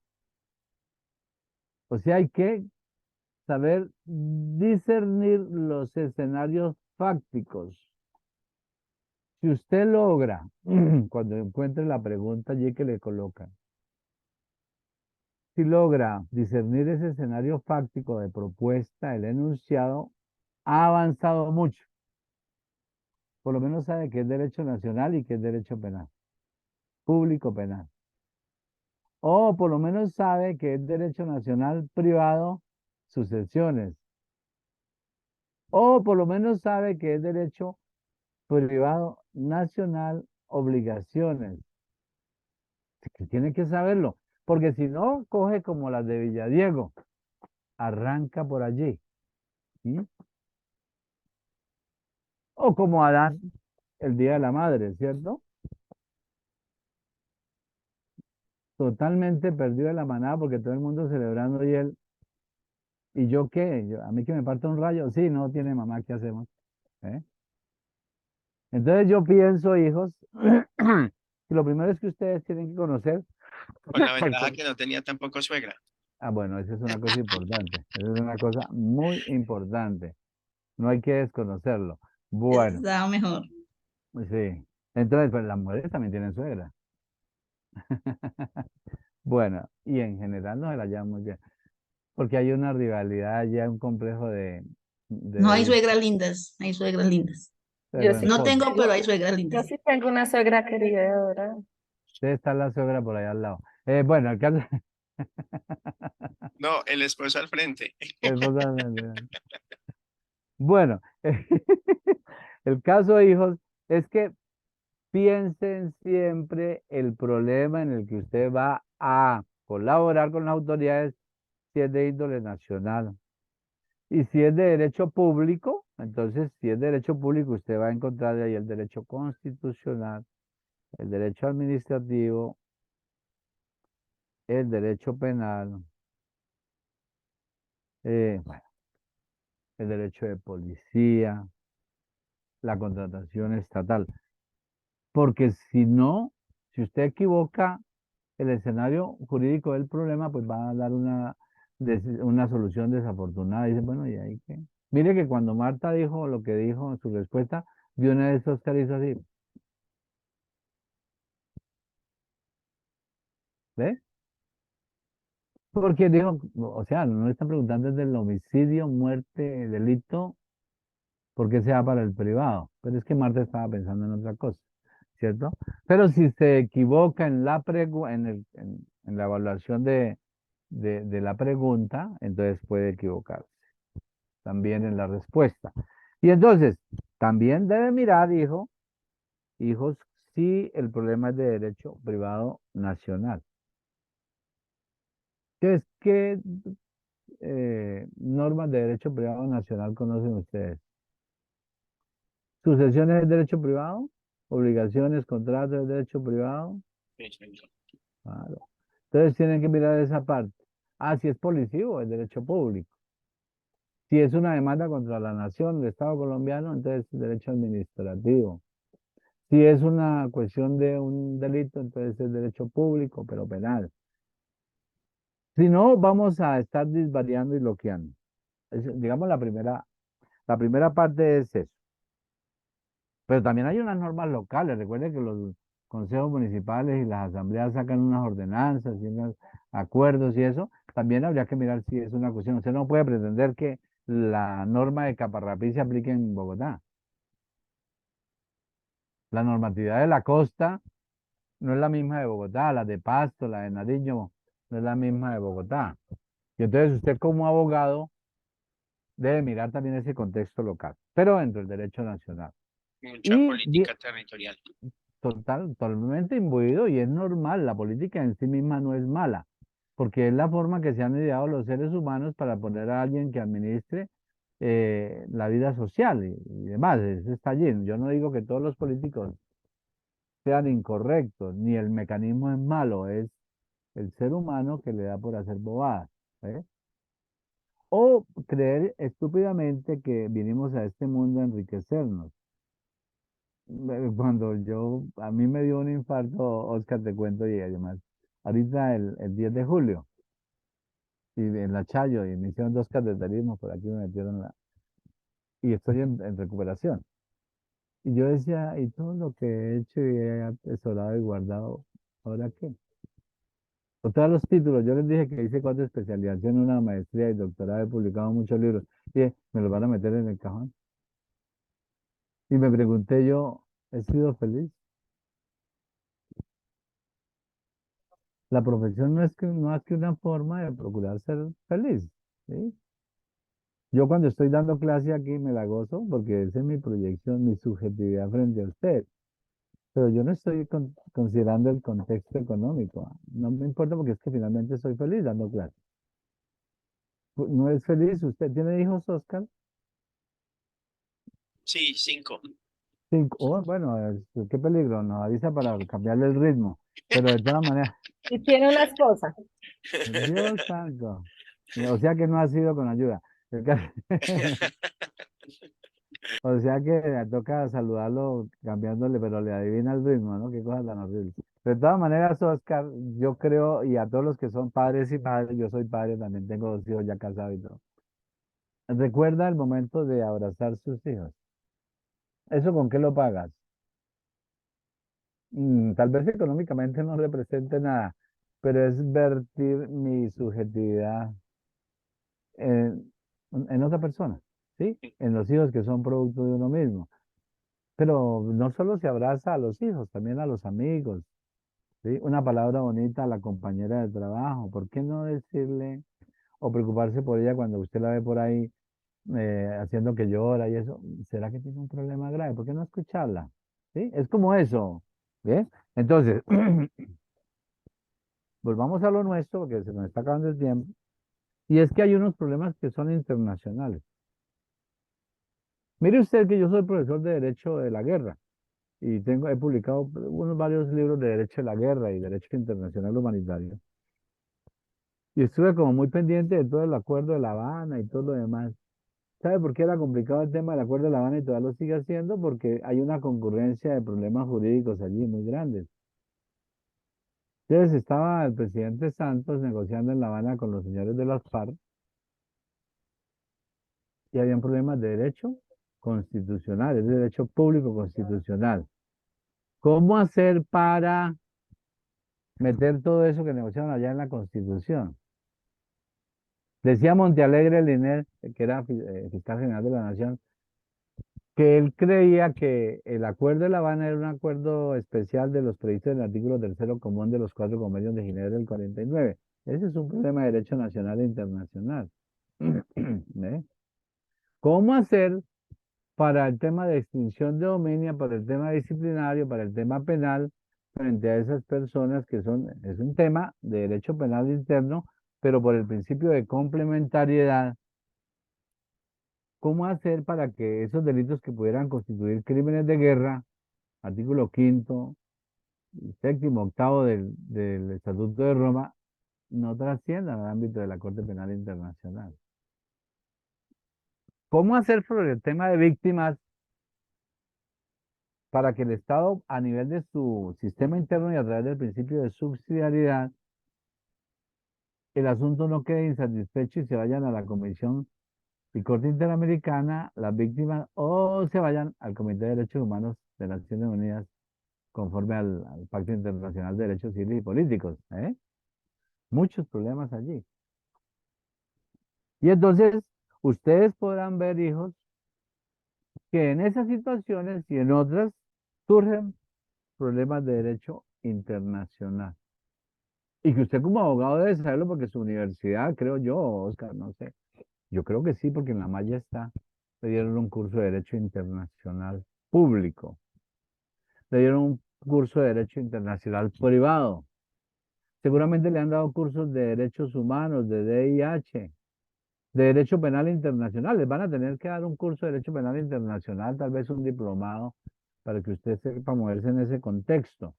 O sea, hay que saber discernir los escenarios fácticos. Si usted logra, cuando encuentre la pregunta allí que le colocan, si logra discernir ese escenario fáctico de propuesta, el enunciado, ha avanzado mucho. Por lo menos sabe que es derecho nacional y que es derecho penal, público penal. O por lo menos sabe que es derecho nacional privado, sucesiones. O por lo menos sabe que es derecho privado nacional, obligaciones. Que tiene que saberlo, porque si no, coge como las de Villadiego, arranca por allí. ¿Sí? O como Adán, el Día de la Madre, ¿cierto? Totalmente perdido de la manada porque todo el mundo celebrando y él, ¿y yo qué? A mí que me parta un rayo, sí, no tiene mamá, ¿qué hacemos? ¿Eh? Entonces yo pienso, hijos, que lo primero es que ustedes tienen que conocer. Con la el ventaja con- que no tenía tampoco suegra. Ah, bueno, esa es una cosa importante. Esa es una cosa muy importante. No hay que desconocerlo. Bueno, Estaba mejor. sí. Entonces, pues las mujeres también tienen suegra. Bueno, y en general no se la llevan muy bien. Porque hay una rivalidad ya, un complejo No hay de suegras lindas, hay suegras lindas. Yo sí, No tengo, responde. pero hay suegras yo lindas. sí tengo una suegra querida y adorada. Debe estar la suegra por allá al lado. Bueno, el caso, No, el esposo al frente. bueno, el caso, hijos, es que piensen siempre el problema en el que usted va a colaborar con las autoridades si es de índole nacional. Y si es de derecho público, entonces si es de derecho público, usted va a encontrar de ahí el derecho constitucional, el derecho administrativo, el derecho penal, bueno, el derecho de policía, la contratación estatal. Porque si no, si usted equivoca el escenario jurídico del problema, pues va a dar una solución desafortunada. Dice, bueno, ¿y ahí qué? Mire que cuando Marta dijo lo que dijo en su respuesta, de una de esos que hizo así, ¿ve? Porque dijo, o sea, no le están preguntando desde el homicidio, muerte, delito, ¿por qué se va para el privado? Pero es que Marta estaba pensando en otra cosa, ¿cierto? Pero si se equivoca en en la evaluación de la pregunta, entonces puede equivocarse también en la respuesta. Y entonces, también debe mirar, hijos, si el problema es de derecho privado nacional. Entonces, ¿qué normas de derecho privado nacional conocen ustedes? Sucesiones de derecho privado, obligaciones, contratos de derecho privado. Claro. Entonces tienen que mirar esa parte. Ah, si es policivo, es derecho público. Si es una demanda contra la nación, el Estado colombiano, entonces es derecho administrativo. Si es una cuestión de un delito, entonces es derecho público, pero penal. Si no, vamos a estar disvariando y bloqueando. Digamos, la primera parte es eso. Pero también hay unas normas locales. Recuerde que los consejos municipales y las asambleas sacan unas ordenanzas y unos acuerdos y eso. También habría que mirar si es una cuestión. Usted no puede pretender que la norma de Caparrapí se aplique en Bogotá. La normatividad de la costa no es la misma de Bogotá, la de Pasto, la de Nariño, no es la misma de Bogotá. Y entonces usted como abogado debe mirar también ese contexto local, pero dentro del derecho nacional. Mucha Y política territorial. totalmente imbuido y es normal, la política en sí misma no es mala, porque es la forma que se han ideado los seres humanos para poner a alguien que administre la vida social y demás, eso está allí. Yo no digo que todos los políticos sean incorrectos, ni el mecanismo es malo, es el ser humano que le da por hacer bobadas. ¿Eh? O creer estúpidamente que vinimos a este mundo a enriquecernos. Cuando a mí me dio un infarto, Oscar, te cuento, y además, ahorita el 10 de julio, y en la Chayo, y me hicieron 2 cateterismos, por aquí me metieron y estoy en recuperación. Y yo decía, y todo lo que he hecho y he atesorado y guardado, ¿ahora qué? O todos los títulos, yo les dije que hice 4 especializaciones, una maestría y doctorado, he publicado muchos libros, y me los van a meter en el cajón. Y me pregunté yo, ¿he sido feliz? La profesión no es que una forma de procurar ser feliz, ¿sí? Yo cuando estoy dando clase aquí me la gozo porque esa es mi proyección, mi subjetividad frente a usted. Pero yo no estoy considerando el contexto económico. No me importa porque es que finalmente soy feliz dando clase. ¿No es feliz? ¿Usted tiene hijos, Oscar? Sí, 5. Cinco. Oh, bueno, qué peligro, nos avisa para cambiarle el ritmo. Pero de todas maneras, Y tiene una esposa. Dios santo. O sea que no ha sido con ayuda. El ca- O sea que le toca saludarlo cambiándole, pero le adivina el ritmo, ¿no? Qué cosa tan horrible. De todas maneras, Oscar, yo creo, y a todos los que son padres y madres, yo soy padre, también tengo 2 hijos ya casados y todo. Recuerda el momento de abrazar sus hijos. ¿Eso con qué lo pagas? Tal vez económicamente no represente nada, pero es vertir mi subjetividad en otra persona, ¿sí? En los hijos que son producto de uno mismo. Pero no solo se abraza a los hijos, también a los amigos, ¿sí? Una palabra bonita a la compañera de trabajo. ¿Por qué no decirle o preocuparse por ella cuando usted la ve por ahí haciendo que llora y eso? ¿Será que tiene un problema grave? ¿Por qué no escucharla? ¿Sí? Es como eso, ¿ves? Entonces, volvamos a lo nuestro porque se nos está acabando el tiempo. Y es que hay unos problemas que son internacionales. Mire usted que yo soy profesor de Derecho de la Guerra y he publicado varios libros de Derecho de la Guerra y Derecho Internacional Humanitario. Y estuve como muy pendiente de todo el acuerdo de La Habana y todo lo demás. ¿Sabe por qué era complicado el tema del acuerdo de La Habana y todavía lo sigue haciendo? Porque hay una concurrencia de problemas jurídicos allí muy grandes. Entonces estaba el presidente Santos negociando en La Habana con los señores de las FARC y habían problemas de derecho constitucional, es derecho público constitucional. ¿Cómo hacer para meter todo eso que negociaron allá en la Constitución? Decía Montealegre Liner, que era fiscal general de la Nación, que él creía que el acuerdo de La Habana era un acuerdo especial de los previstos en el artículo tercero común de los 4 convenios de Ginebra del 49. Ese es un problema de derecho nacional e internacional. ¿Ve? ¿Cómo hacer para el tema de extinción de dominio, para el tema disciplinario, para el tema penal, frente a esas personas es un tema de derecho penal interno, pero por el principio de complementariedad? ¿Cómo hacer para que esos delitos que pudieran constituir crímenes de guerra, artículo quinto, séptimo, octavo del Estatuto de Roma, no trasciendan al ámbito de la Corte Penal Internacional? ¿Cómo hacer sobre el tema de víctimas para que el Estado, a nivel de su sistema interno y a través del principio de subsidiariedad, el asunto no quede insatisfecho y se vayan a la Comisión y Corte Interamericana, las víctimas, o se vayan al Comité de Derechos Humanos de las Naciones Unidas conforme al Pacto Internacional de Derechos Civiles y Políticos? Muchos problemas allí. Y entonces, ustedes podrán ver, hijos, que en esas situaciones y en otras surgen problemas de derecho internacional. Y que usted como abogado debe saberlo porque su universidad, creo yo, Oscar, no sé. Yo creo que sí, porque en la malla le dieron un curso de Derecho Internacional público. Le dieron un curso de Derecho Internacional privado. Seguramente le han dado cursos de Derechos Humanos, de DIH, de Derecho Penal Internacional. Les van a tener que dar un curso de Derecho Penal Internacional, tal vez un diplomado, para que usted sepa moverse en ese contexto.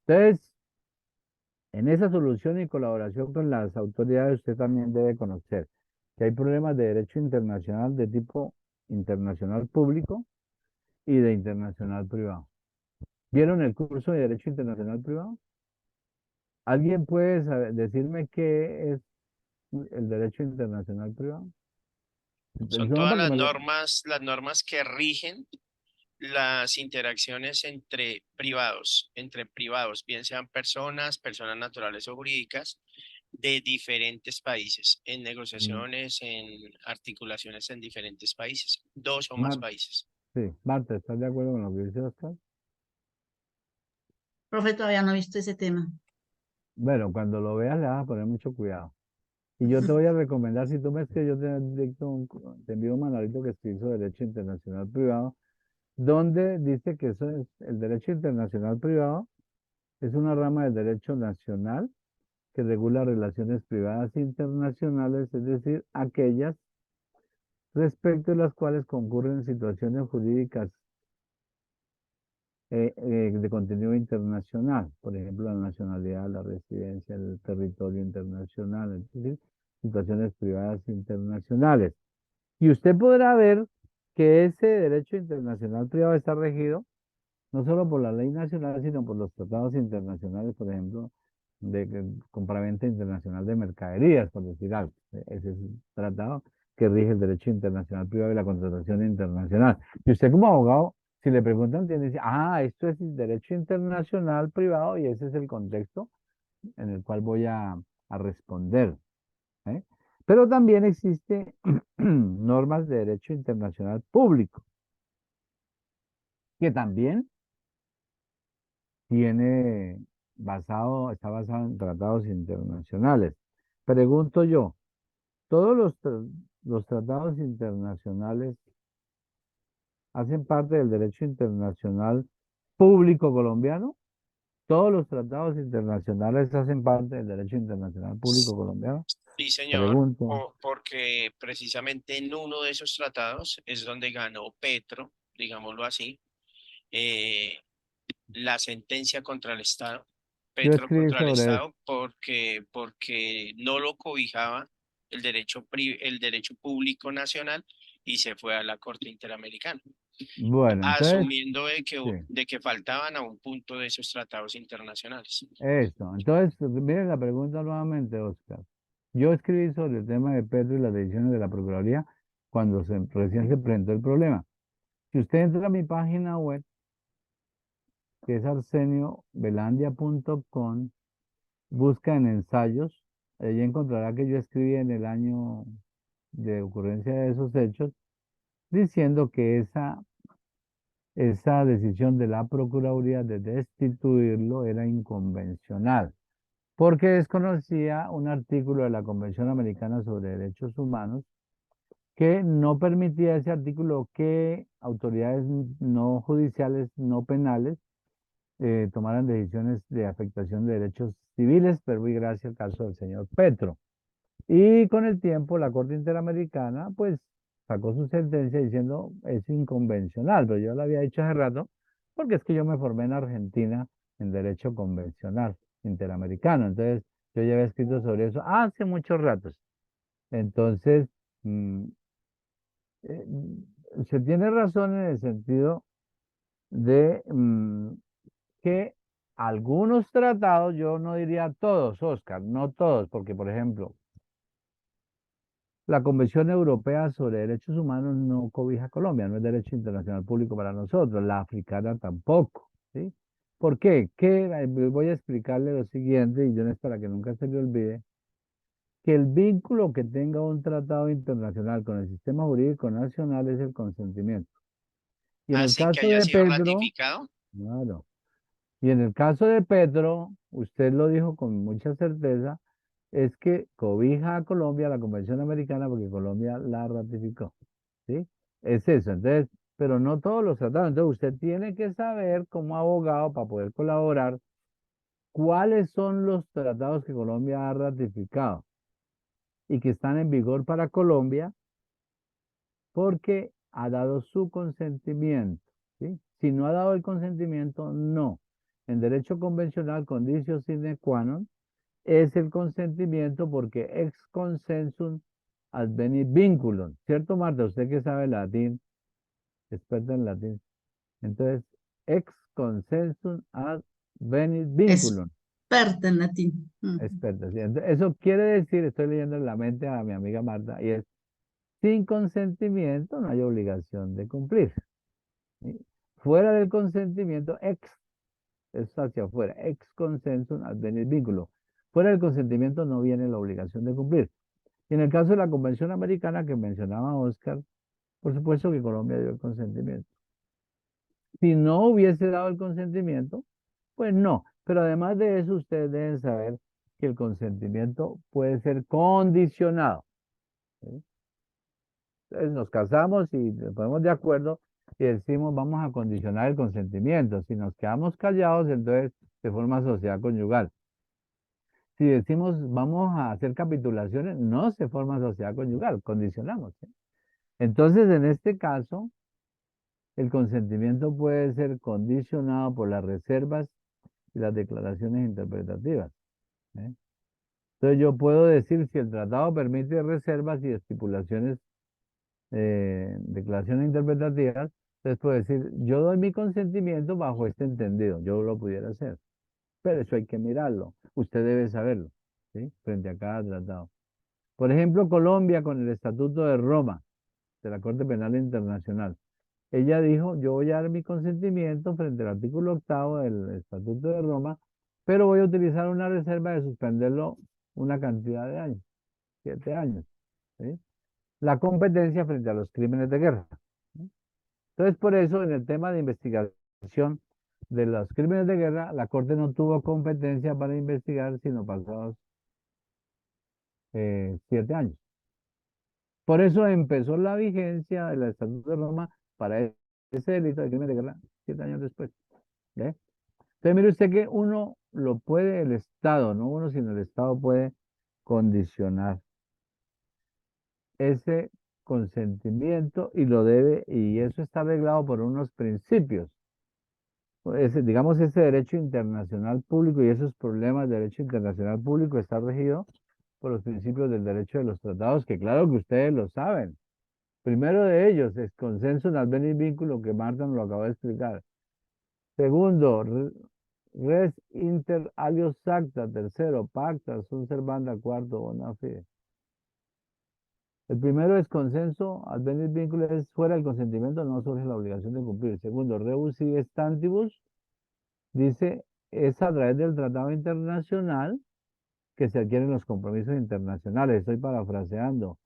Entonces, en esa solución y colaboración con las autoridades, usted también debe conocer que hay problemas de derecho internacional de tipo internacional público y de internacional privado. ¿Vieron el curso de Derecho Internacional Privado? ¿Alguien puede decirme qué es el derecho internacional privado? Son Solo todas para que me lo... las normas que rigen las interacciones entre privados, bien sean personas naturales o jurídicas, de diferentes países, en Mm, negociaciones, en articulaciones en diferentes países, 2 o más Mar- países. sí, Marta, ¿estás de acuerdo con lo que dice Oscar? Profe, todavía no he visto ese tema. Bueno, cuando lo veas le vas a poner mucho cuidado. Y yo te voy a recomendar, si tú me escribes, yo te envío un manualito que escribí sobre Derecho Internacional Privado, donde dice que eso es, el Derecho Internacional Privado es una rama del Derecho Nacional que regula relaciones privadas internacionales, es decir, aquellas respecto de las cuales concurren situaciones jurídicas de contenido internacional, por ejemplo, la nacionalidad, la residencia, el territorio internacional, es decir, situaciones privadas internacionales. Y usted podrá ver que ese derecho internacional privado está regido no solo por la ley nacional, sino por los tratados internacionales, por ejemplo, de compraventa internacional de mercaderías, por decir algo. Ese es un tratado que rige el derecho internacional privado y la contratación internacional. Y usted como abogado, si le preguntan, tiene que decir, ah, esto es el derecho internacional privado y ese es el contexto en el cual voy a responder. ¿Eh? Pero también existe normas de derecho internacional público, que también está basado en tratados internacionales. Pregunto yo, ¿todos los tratados internacionales hacen parte del derecho internacional público colombiano? ¿Todos los tratados internacionales hacen parte del derecho internacional público colombiano? Sí, señor, Pregunto. porque precisamente en uno de esos tratados es donde ganó Petro, digámoslo así, eh, la sentencia contra el Estado, Yo Petro escribí contra el sobre eso. Estado, porque no lo cobijaba el derecho público nacional y se fue a la Corte Interamericana, Bueno, entonces, asumiendo sí, de que faltaban a un punto de esos tratados internacionales. eso. Entonces, miren la pregunta nuevamente, Oscar. Yo escribí sobre el tema de Petro y las decisiones de la Procuraduría cuando recién se presentó el problema. Si usted entra a mi página web, que es arseniovelandia.com, busca en ensayos, allí encontrará que yo escribí en el año de ocurrencia de esos hechos, diciendo que esa decisión de la Procuraduría de destituirlo era inconvencional, porque desconocía un artículo de la Convención Americana sobre Derechos Humanos que no permitía ese artículo que autoridades no judiciales, no penales, tomaran decisiones de afectación de derechos civiles, pero muy gracias al caso del señor Petro. Y con el tiempo la Corte Interamericana pues sacó su sentencia diciendo es inconvencional, pero yo lo había dicho hace rato, porque es que yo me formé en Argentina en derecho convencional interamericano, entonces yo ya había escrito sobre eso hace muchos ratos. Entonces, mm, se tiene razón en el sentido de que algunos tratados, yo no diría todos, Oscar, no todos, porque por ejemplo, la Convención Europea sobre Derechos Humanos no cobija a Colombia, no es derecho internacional público para nosotros, la africana tampoco, ¿sí? ¿Por qué? Voy a explicarle lo siguiente, y yo no es para que nunca se le olvide, que el vínculo que tenga un tratado internacional con el sistema jurídico nacional es el consentimiento. Y en el Así que caso haya de sido Pedro, ratificado. claro, y en el caso de Petro, usted lo dijo con mucha certeza, es que cobija a Colombia la Convención Americana porque Colombia la ratificó, ¿sí? Es eso, entonces, pero no todos los tratados. Entonces usted tiene que saber como abogado para poder colaborar cuáles son los tratados que Colombia ha ratificado y que están en vigor para Colombia porque ha dado su consentimiento, ¿sí? Si no ha dado el consentimiento, no. En derecho convencional, conditio sine qua non, es el consentimiento porque ex consensum advenit vinculum. ¿Cierto, Marta? Usted que sabe latín, experta en latín. Entonces, ex consensum advenit vinculum. Experta en latín. Experta, ¿sí? Entonces, eso quiere decir, estoy leyendo en la mente a mi amiga Marta, y es, sin consentimiento no hay obligación de cumplir, ¿sí? Fuera del consentimiento, es hacia afuera, ex consensum advenit vinculum. Fuera del consentimiento no viene la obligación de cumplir. Y en el caso de la Convención Americana que mencionaba Oscar, por supuesto que Colombia dio el consentimiento. Si no hubiese dado el consentimiento, pues no. Pero además de eso, ustedes deben saber que el consentimiento puede ser condicionado. ¿Sí? Entonces nos casamos y nos ponemos de acuerdo y decimos vamos a condicionar el consentimiento. Si nos quedamos callados, entonces se forma sociedad conyugal. Si decimos vamos a hacer capitulaciones, no se forma sociedad conyugal, condicionamos. ¿Sí? Entonces, en este caso, el consentimiento puede ser condicionado por las reservas y las declaraciones interpretativas. ¿Eh? Entonces yo puedo decir si el tratado permite reservas y estipulaciones, declaraciones interpretativas, entonces puedo decir, yo doy mi consentimiento bajo este entendido, yo lo pudiera hacer, pero eso hay que mirarlo, usted debe saberlo, ¿sí? Frente a cada tratado. Por ejemplo, Colombia con el Estatuto de Roma, de la Corte Penal Internacional. Ella dijo, yo voy a dar mi consentimiento frente al artículo 8 del Estatuto de Roma, pero voy a utilizar una reserva de suspenderlo una cantidad de años, 7 años. ¿Sí? La competencia frente a los crímenes de guerra. ¿Sí? Entonces, por eso, en el tema de investigación de los crímenes de guerra, la Corte no tuvo competencia para investigar, sino pasados 7 años. Por eso empezó la vigencia del Estatuto de Roma para ese delito de crimen de guerra 7 años después. ¿Ve? Entonces, mire usted que uno lo puede, el Estado, no uno, sino el Estado puede condicionar ese consentimiento y lo debe, y eso está arreglado por unos principios. Digamos, ese derecho internacional público y esos problemas de derecho internacional público está regido por los principios del derecho de los tratados, que claro que ustedes lo saben. Primero de ellos es consenso, albén y vínculo, que Marta nos lo acabó de explicar. Segundo, res inter alios acta. Tercero, pacta sunt servanda. Cuarto, bona fide. El primero es consenso, albén y vínculo es fuera del consentimiento, no surge la obligación de cumplir. Segundo, rebus sive stantibus, dice, es a través del tratado internacional que se adquieren los compromisos internacionales. Estoy parafraseando.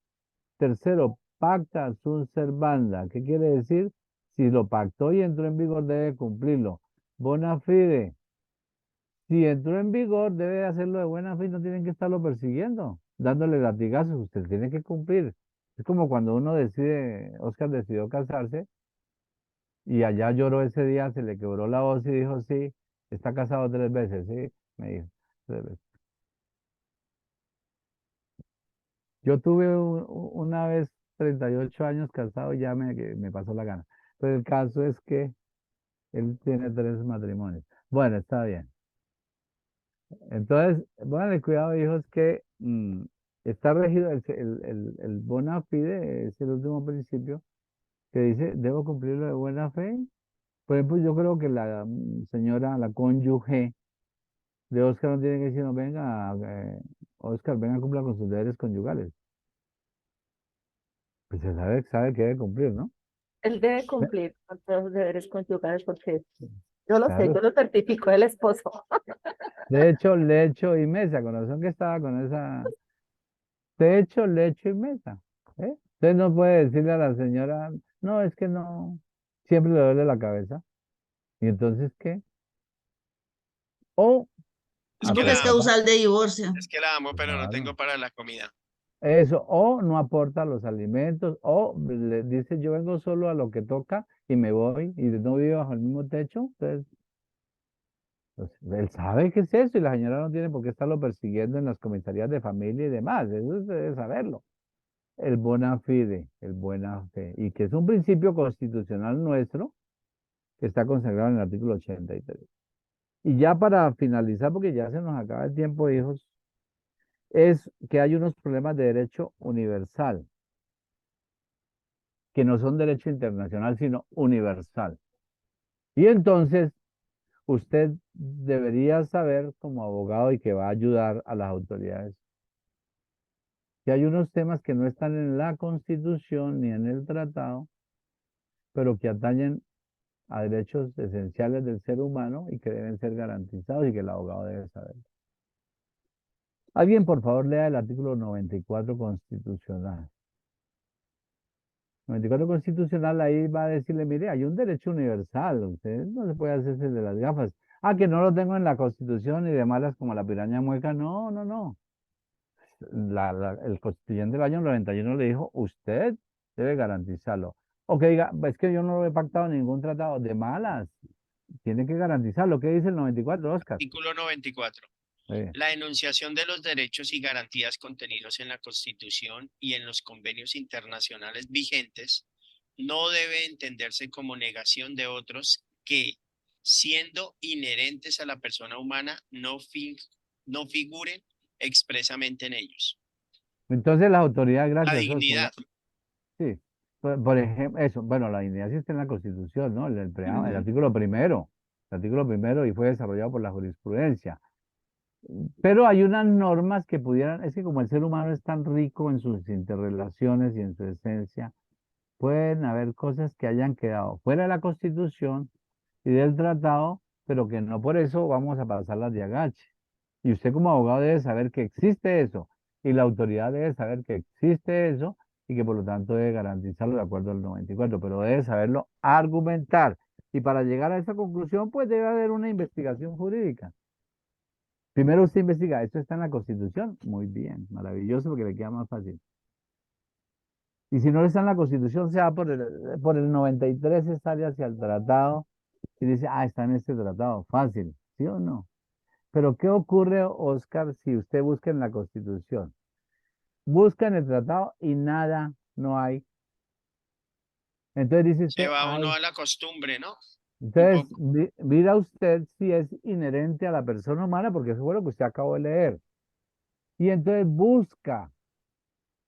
Tercero, pacta sunt servanda. ¿Qué quiere decir? Si lo pactó y entró en vigor, debe cumplirlo. Bona fide. Si entró en vigor, debe hacerlo de buena fe y no tienen que estarlo persiguiendo, dándole latigazos. Usted tiene que cumplir. Es como cuando uno decide, Oscar decidió casarse y allá lloró ese día, se le quebró la voz y dijo, sí, está casado 3 veces, sí, me dijo, 3 veces. Yo tuve una vez 38 años casado y ya me pasó la gana. Pero el caso es que él tiene 3 matrimonios. Bueno, está bien. Entonces, bueno, cuidado, hijos, que está regido, el bona fide es el último principio que dice, debo cumplirlo de buena fe. Por ejemplo, yo creo que la señora, la cónyuge de Oscar no tiene que decir, no, venga, Oscar, venga, cumpla con sus deberes conyugales. Pues se sabe que debe cumplir, ¿no? Él debe cumplir con todos los deberes conyugales porque yo lo sé, Claro. yo lo certifico el esposo. Techo, lecho y mesa, con razón que estaba con esa techo, lecho y mesa. ¿Eh? Usted no puede decirle a la señora, no, es que no, siempre le duele la cabeza. ¿Y entonces qué? O Es Es que porque la es amo, causal de divorcio. es que la amo, pero no tengo claro, para la comida. eso, o no aporta los alimentos, o le dice yo vengo solo a lo que toca y me voy y no vivo bajo el mismo techo. Entonces, pues, él sabe qué es eso y la señora no tiene por qué estarlo persiguiendo en las comisarías de familia y demás. Eso usted debe saberlo. El bona fide, el buena fe, y que es un principio constitucional nuestro que está consagrado en el artículo 83. Y ya para finalizar, porque ya se nos acaba el tiempo, hijos, es que hay unos problemas de derecho universal, que no son derecho internacional, sino universal. Y entonces, usted debería saber como abogado y que va a ayudar a las autoridades, que hay unos temas que no están en la Constitución ni en el tratado, pero que atañen a derechos esenciales del ser humano y que deben ser garantizados y que el abogado debe saber. Alguien, por favor, lea el artículo 94 constitucional. 94 constitucional, ahí va a decirle, mire, hay un derecho universal, usted no se puede hacerse de las gafas. Ah, que no lo tengo en la Constitución y de malas como la piraña mueca. No, no, no. El constituyente del año 91 le dijo, usted debe garantizarlo. O que diga, es que yo no lo he pactado en ningún tratado de malas. Tiene que garantizarlo. ¿Qué dice el 94, Oscar? Artículo 94. La enunciación de los derechos y garantías contenidos en la Constitución y en los convenios internacionales vigentes no debe entenderse como negación de otros que, siendo inherentes a la persona humana, no figuren expresamente en ellos. Entonces las autoridades, La gracias, Oscar. dignidad, Sí, por ejemplo, eso, bueno, la dignidad sí está en la Constitución, ¿no? El artículo primero, y fue desarrollado por la jurisprudencia. Pero hay unas normas que pudieran, es que como el ser humano es tan rico en sus interrelaciones y en su esencia, pueden haber cosas que hayan quedado fuera de la Constitución y del tratado, pero que no por eso vamos a pasarlas de agache. Y usted como abogado debe saber que existe eso, y la autoridad debe saber que existe eso, y que por lo tanto debe garantizarlo de acuerdo al 94, pero debe saberlo argumentar. Y para llegar a esa conclusión, pues debe haber una investigación jurídica. Primero usted investiga, ¿esto está en la Constitución? Muy bien, maravilloso, porque le queda más fácil. Y si no está en la Constitución, se va por el 93, se sale hacia el tratado y dice, ah, está en este tratado, fácil, ¿sí o no? Pero ¿qué ocurre, Oscar, si usted busca en la Constitución? Busca en el tratado y nada, no hay. Entonces dice se usted, va uno ay, a la costumbre, ¿no? entonces poco. mira usted si es inherente a la persona humana, porque eso fue lo que usted acabó de leer. Y entonces busca,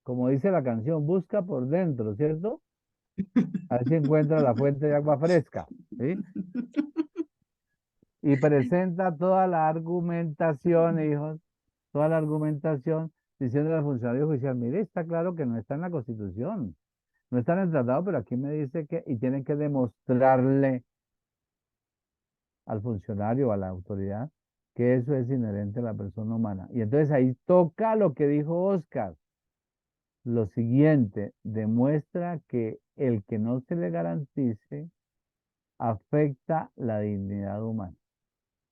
como dice la canción, busca por dentro, ¿cierto? A ver si encuentra la fuente de agua fresca, ¿sí? Y presenta toda la argumentación, hijos, toda la argumentación, diciendo al funcionario judicial, mire, está claro que no está en la Constitución, no está en el tratado, pero aquí me dice que, y tienen que demostrarle al funcionario o a la autoridad que eso es inherente a la persona humana. Y entonces ahí toca lo que dijo Oscar. Lo siguiente, demuestra que el que no se le garantice afecta la dignidad humana.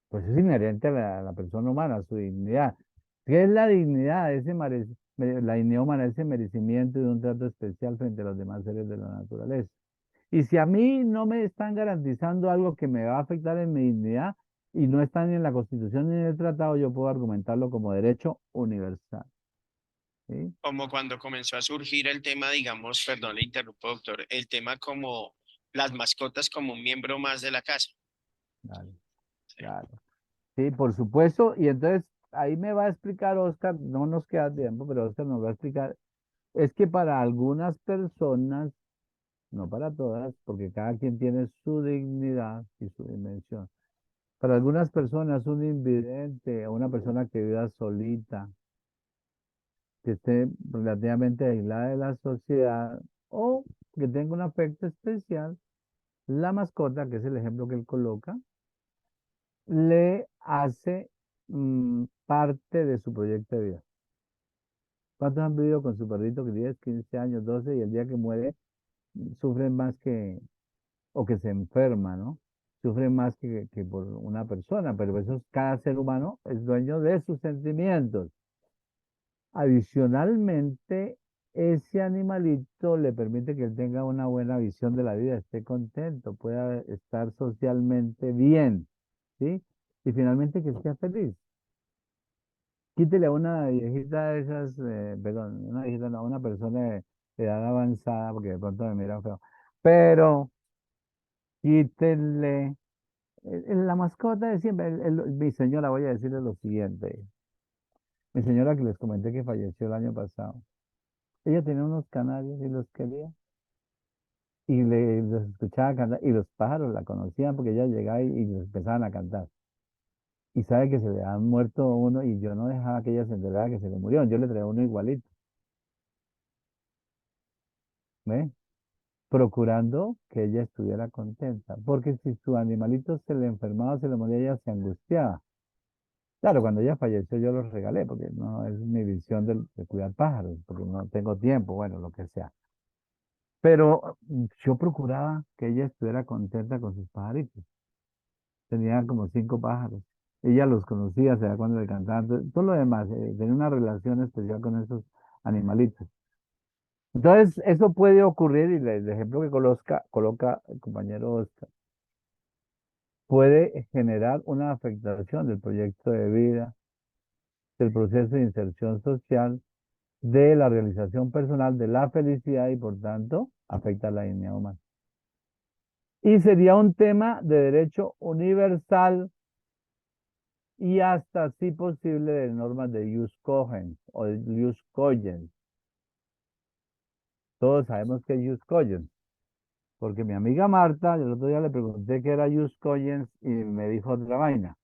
Pues es inherente a la persona humana, a su dignidad. ¿Qué es la dignidad? La dignidad humana, ese merecimiento de un trato especial frente a los demás seres de la naturaleza. Y si a mí no me están garantizando algo que me va a afectar en mi dignidad y no están ni en la Constitución ni en el tratado, yo puedo argumentarlo como derecho universal. ¿Sí? Como cuando comenzó a surgir el tema, digamos, perdón, le interrumpo, doctor, el tema como las mascotas como un miembro más de la casa. Claro, Sí. claro. Sí, por supuesto. Y entonces ahí me va a explicar Oscar, no nos queda tiempo, pero Oscar nos va a explicar. Es que para algunas personas, no para todas, porque cada quien tiene su dignidad y su dimensión. Para algunas personas, un invidente o una persona que viva solita, que esté relativamente aislada de la sociedad o que tenga un afecto especial, la mascota, que es el ejemplo que él coloca, le hace parte de su proyecto de vida. ¿Cuántos han vivido con su perrito que 10, 15 años, 12 y el día que muere sufren más o que se enferma, ¿no? Sufren más que por una persona, pero eso cada ser humano es dueño de sus sentimientos. Adicionalmente, ese animalito le permite que él tenga una buena visión de la vida, esté contento, pueda estar socialmente bien, ¿sí? Y finalmente que sea feliz. Quítele a una viejita de esas, perdón, una viejita, no, a una persona de edad avanzada, porque de pronto me miran feo, pero quítele la mascota de siempre. Mi señora, voy a decirle lo siguiente. Mi señora que les comenté que falleció el año pasado. Ella tenía unos canarios y los quería. Y los escuchaba cantar. Y los pájaros la conocían porque ella llegaba y les empezaban a cantar. Y sabe que se le han muerto uno y yo no dejaba que ella se enterara que se le murió. Yo le traía uno igualito. ¿Ve? Procurando que ella estuviera contenta. Porque si su animalito se le enfermaba, se le moría, ella se angustiaba. Claro, cuando ella falleció yo los regalé, porque no es mi visión de cuidar pájaros, porque no tengo tiempo, bueno, lo que sea. Pero yo procuraba que ella estuviera contenta con sus pajaritos. Tenía como 5 pájaros. Ella los conocía, se da cuando le cantaban, todo lo demás, tenía una relación especial con esos animalitos. Entonces, eso puede ocurrir, y el ejemplo que coloca el compañero Oscar, puede generar una afectación del proyecto de vida, del proceso de inserción social, de la realización personal, de la felicidad y por tanto afecta a la dignidad humana. Y sería un tema de derecho universal y hasta, si posible, de normas de jus cogens o de jus cogens. Todos sabemos que es jus cogens, porque mi amiga Marta, el otro día le pregunté qué era jus cogens y me dijo otra vaina.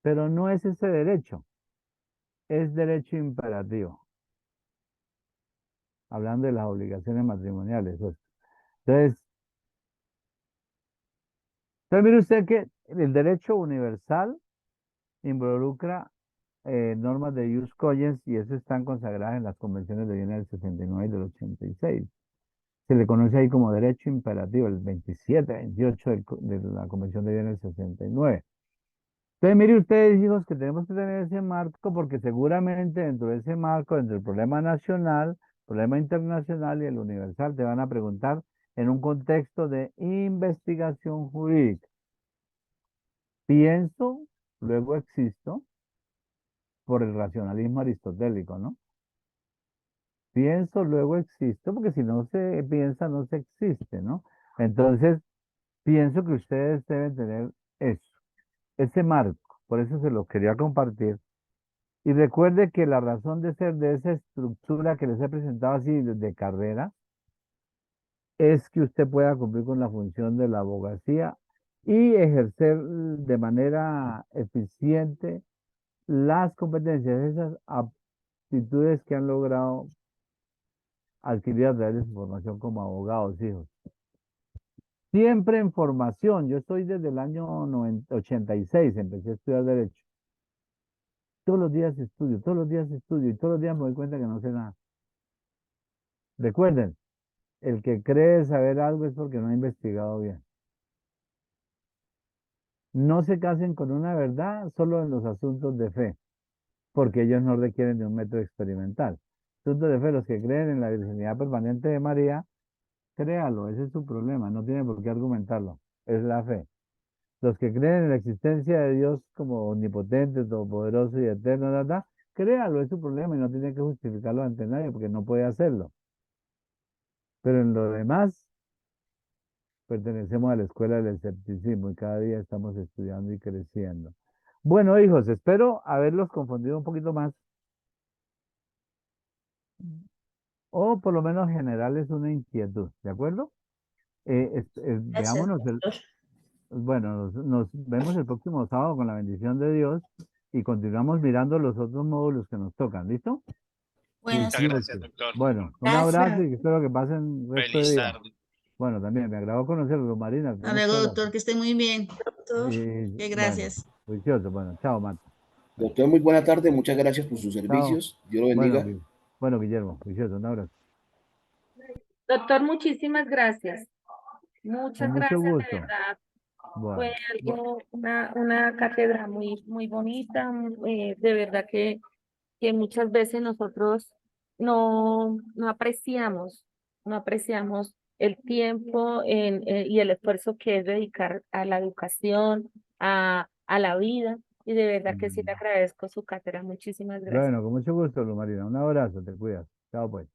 Pero no es ese derecho, es derecho imperativo. Hablando de las obligaciones matrimoniales. Entonces, mire usted que el derecho universal involucra normas de jus cogens y eso están consagradas en las convenciones de Viena del 69 y del 86. Se le conoce ahí como derecho imperativo, el 27, 28 de la Convención de Viena del 69. Entonces, mire ustedes, hijos, que tenemos que tener ese marco porque seguramente dentro de ese marco, dentro del problema nacional, problema internacional y el universal, te van a preguntar en un contexto de investigación jurídica. Pienso, luego existo, por el racionalismo aristotélico, ¿no? Pienso, luego existo, porque si no se piensa, no se existe, ¿no? Entonces, pienso que ustedes deben tener eso, ese marco. Por eso se lo quería compartir. Y recuerde que la razón de ser de esa estructura que les he presentado así de carrera es que usted pueda cumplir con la función de la abogacía y ejercer de manera eficiente las competencias, esas aptitudes que han logrado adquirir a través de su formación como abogados, hijos. Siempre en formación. Yo estoy desde el año 86, empecé a estudiar Derecho. Todos los días estudio, todos los días estudio y todos los días me doy cuenta que no sé nada. Recuerden, el que cree saber algo es porque no ha investigado bien. No se casen con una verdad solo en los asuntos de fe, porque ellos no requieren de un método experimental. Asuntos de fe, los que creen en la virginidad permanente de María, créalo, ese es su problema, no tiene por qué argumentarlo, es la fe. Los que creen en la existencia de Dios como omnipotente, todopoderoso y eterno, créalo, es su problema y no tiene que justificarlo ante nadie porque no puede hacerlo. Pero en lo demás, pertenecemos a la escuela del escepticismo y cada día estamos estudiando y creciendo. Bueno, hijos, espero haberlos confundido un poquito más. O por lo menos generarles una inquietud, ¿de acuerdo? Gracias, Veámonos doctor. bueno, nos vemos el próximo sábado con la bendición de Dios y continuamos mirando los otros módulos que nos tocan, ¿listo? Bueno, Muchas gracias, doctor. Bueno, un Gracias. abrazo y espero que pasen un resto de Feliz día. tarde. Bueno, también me agradó conocerlo, Marina. Hasta tenemos luego, que hablar. doctor, que esté muy bien. doctor. Bueno, Gracias. juicioso. Bueno, chao, Marta. Doctor, muy buena tarde, muchas gracias por sus Chao. servicios. Dios lo bendiga. Bueno, Guillermo, juicioso, un abrazo. Doctor, muchísimas gracias. Muchas Con mucho gracias, de gusto. verdad. Fue Bueno, algo, una cátedra muy bonita. De verdad que muchas veces nosotros no apreciamos, no apreciamos el tiempo y el esfuerzo que es dedicar a la educación, a la vida. Y de verdad que sí le agradezco su cátedra. Muchísimas gracias. bueno, con mucho gusto, Lu Marina. Un abrazo, te cuidas. Chao, pues.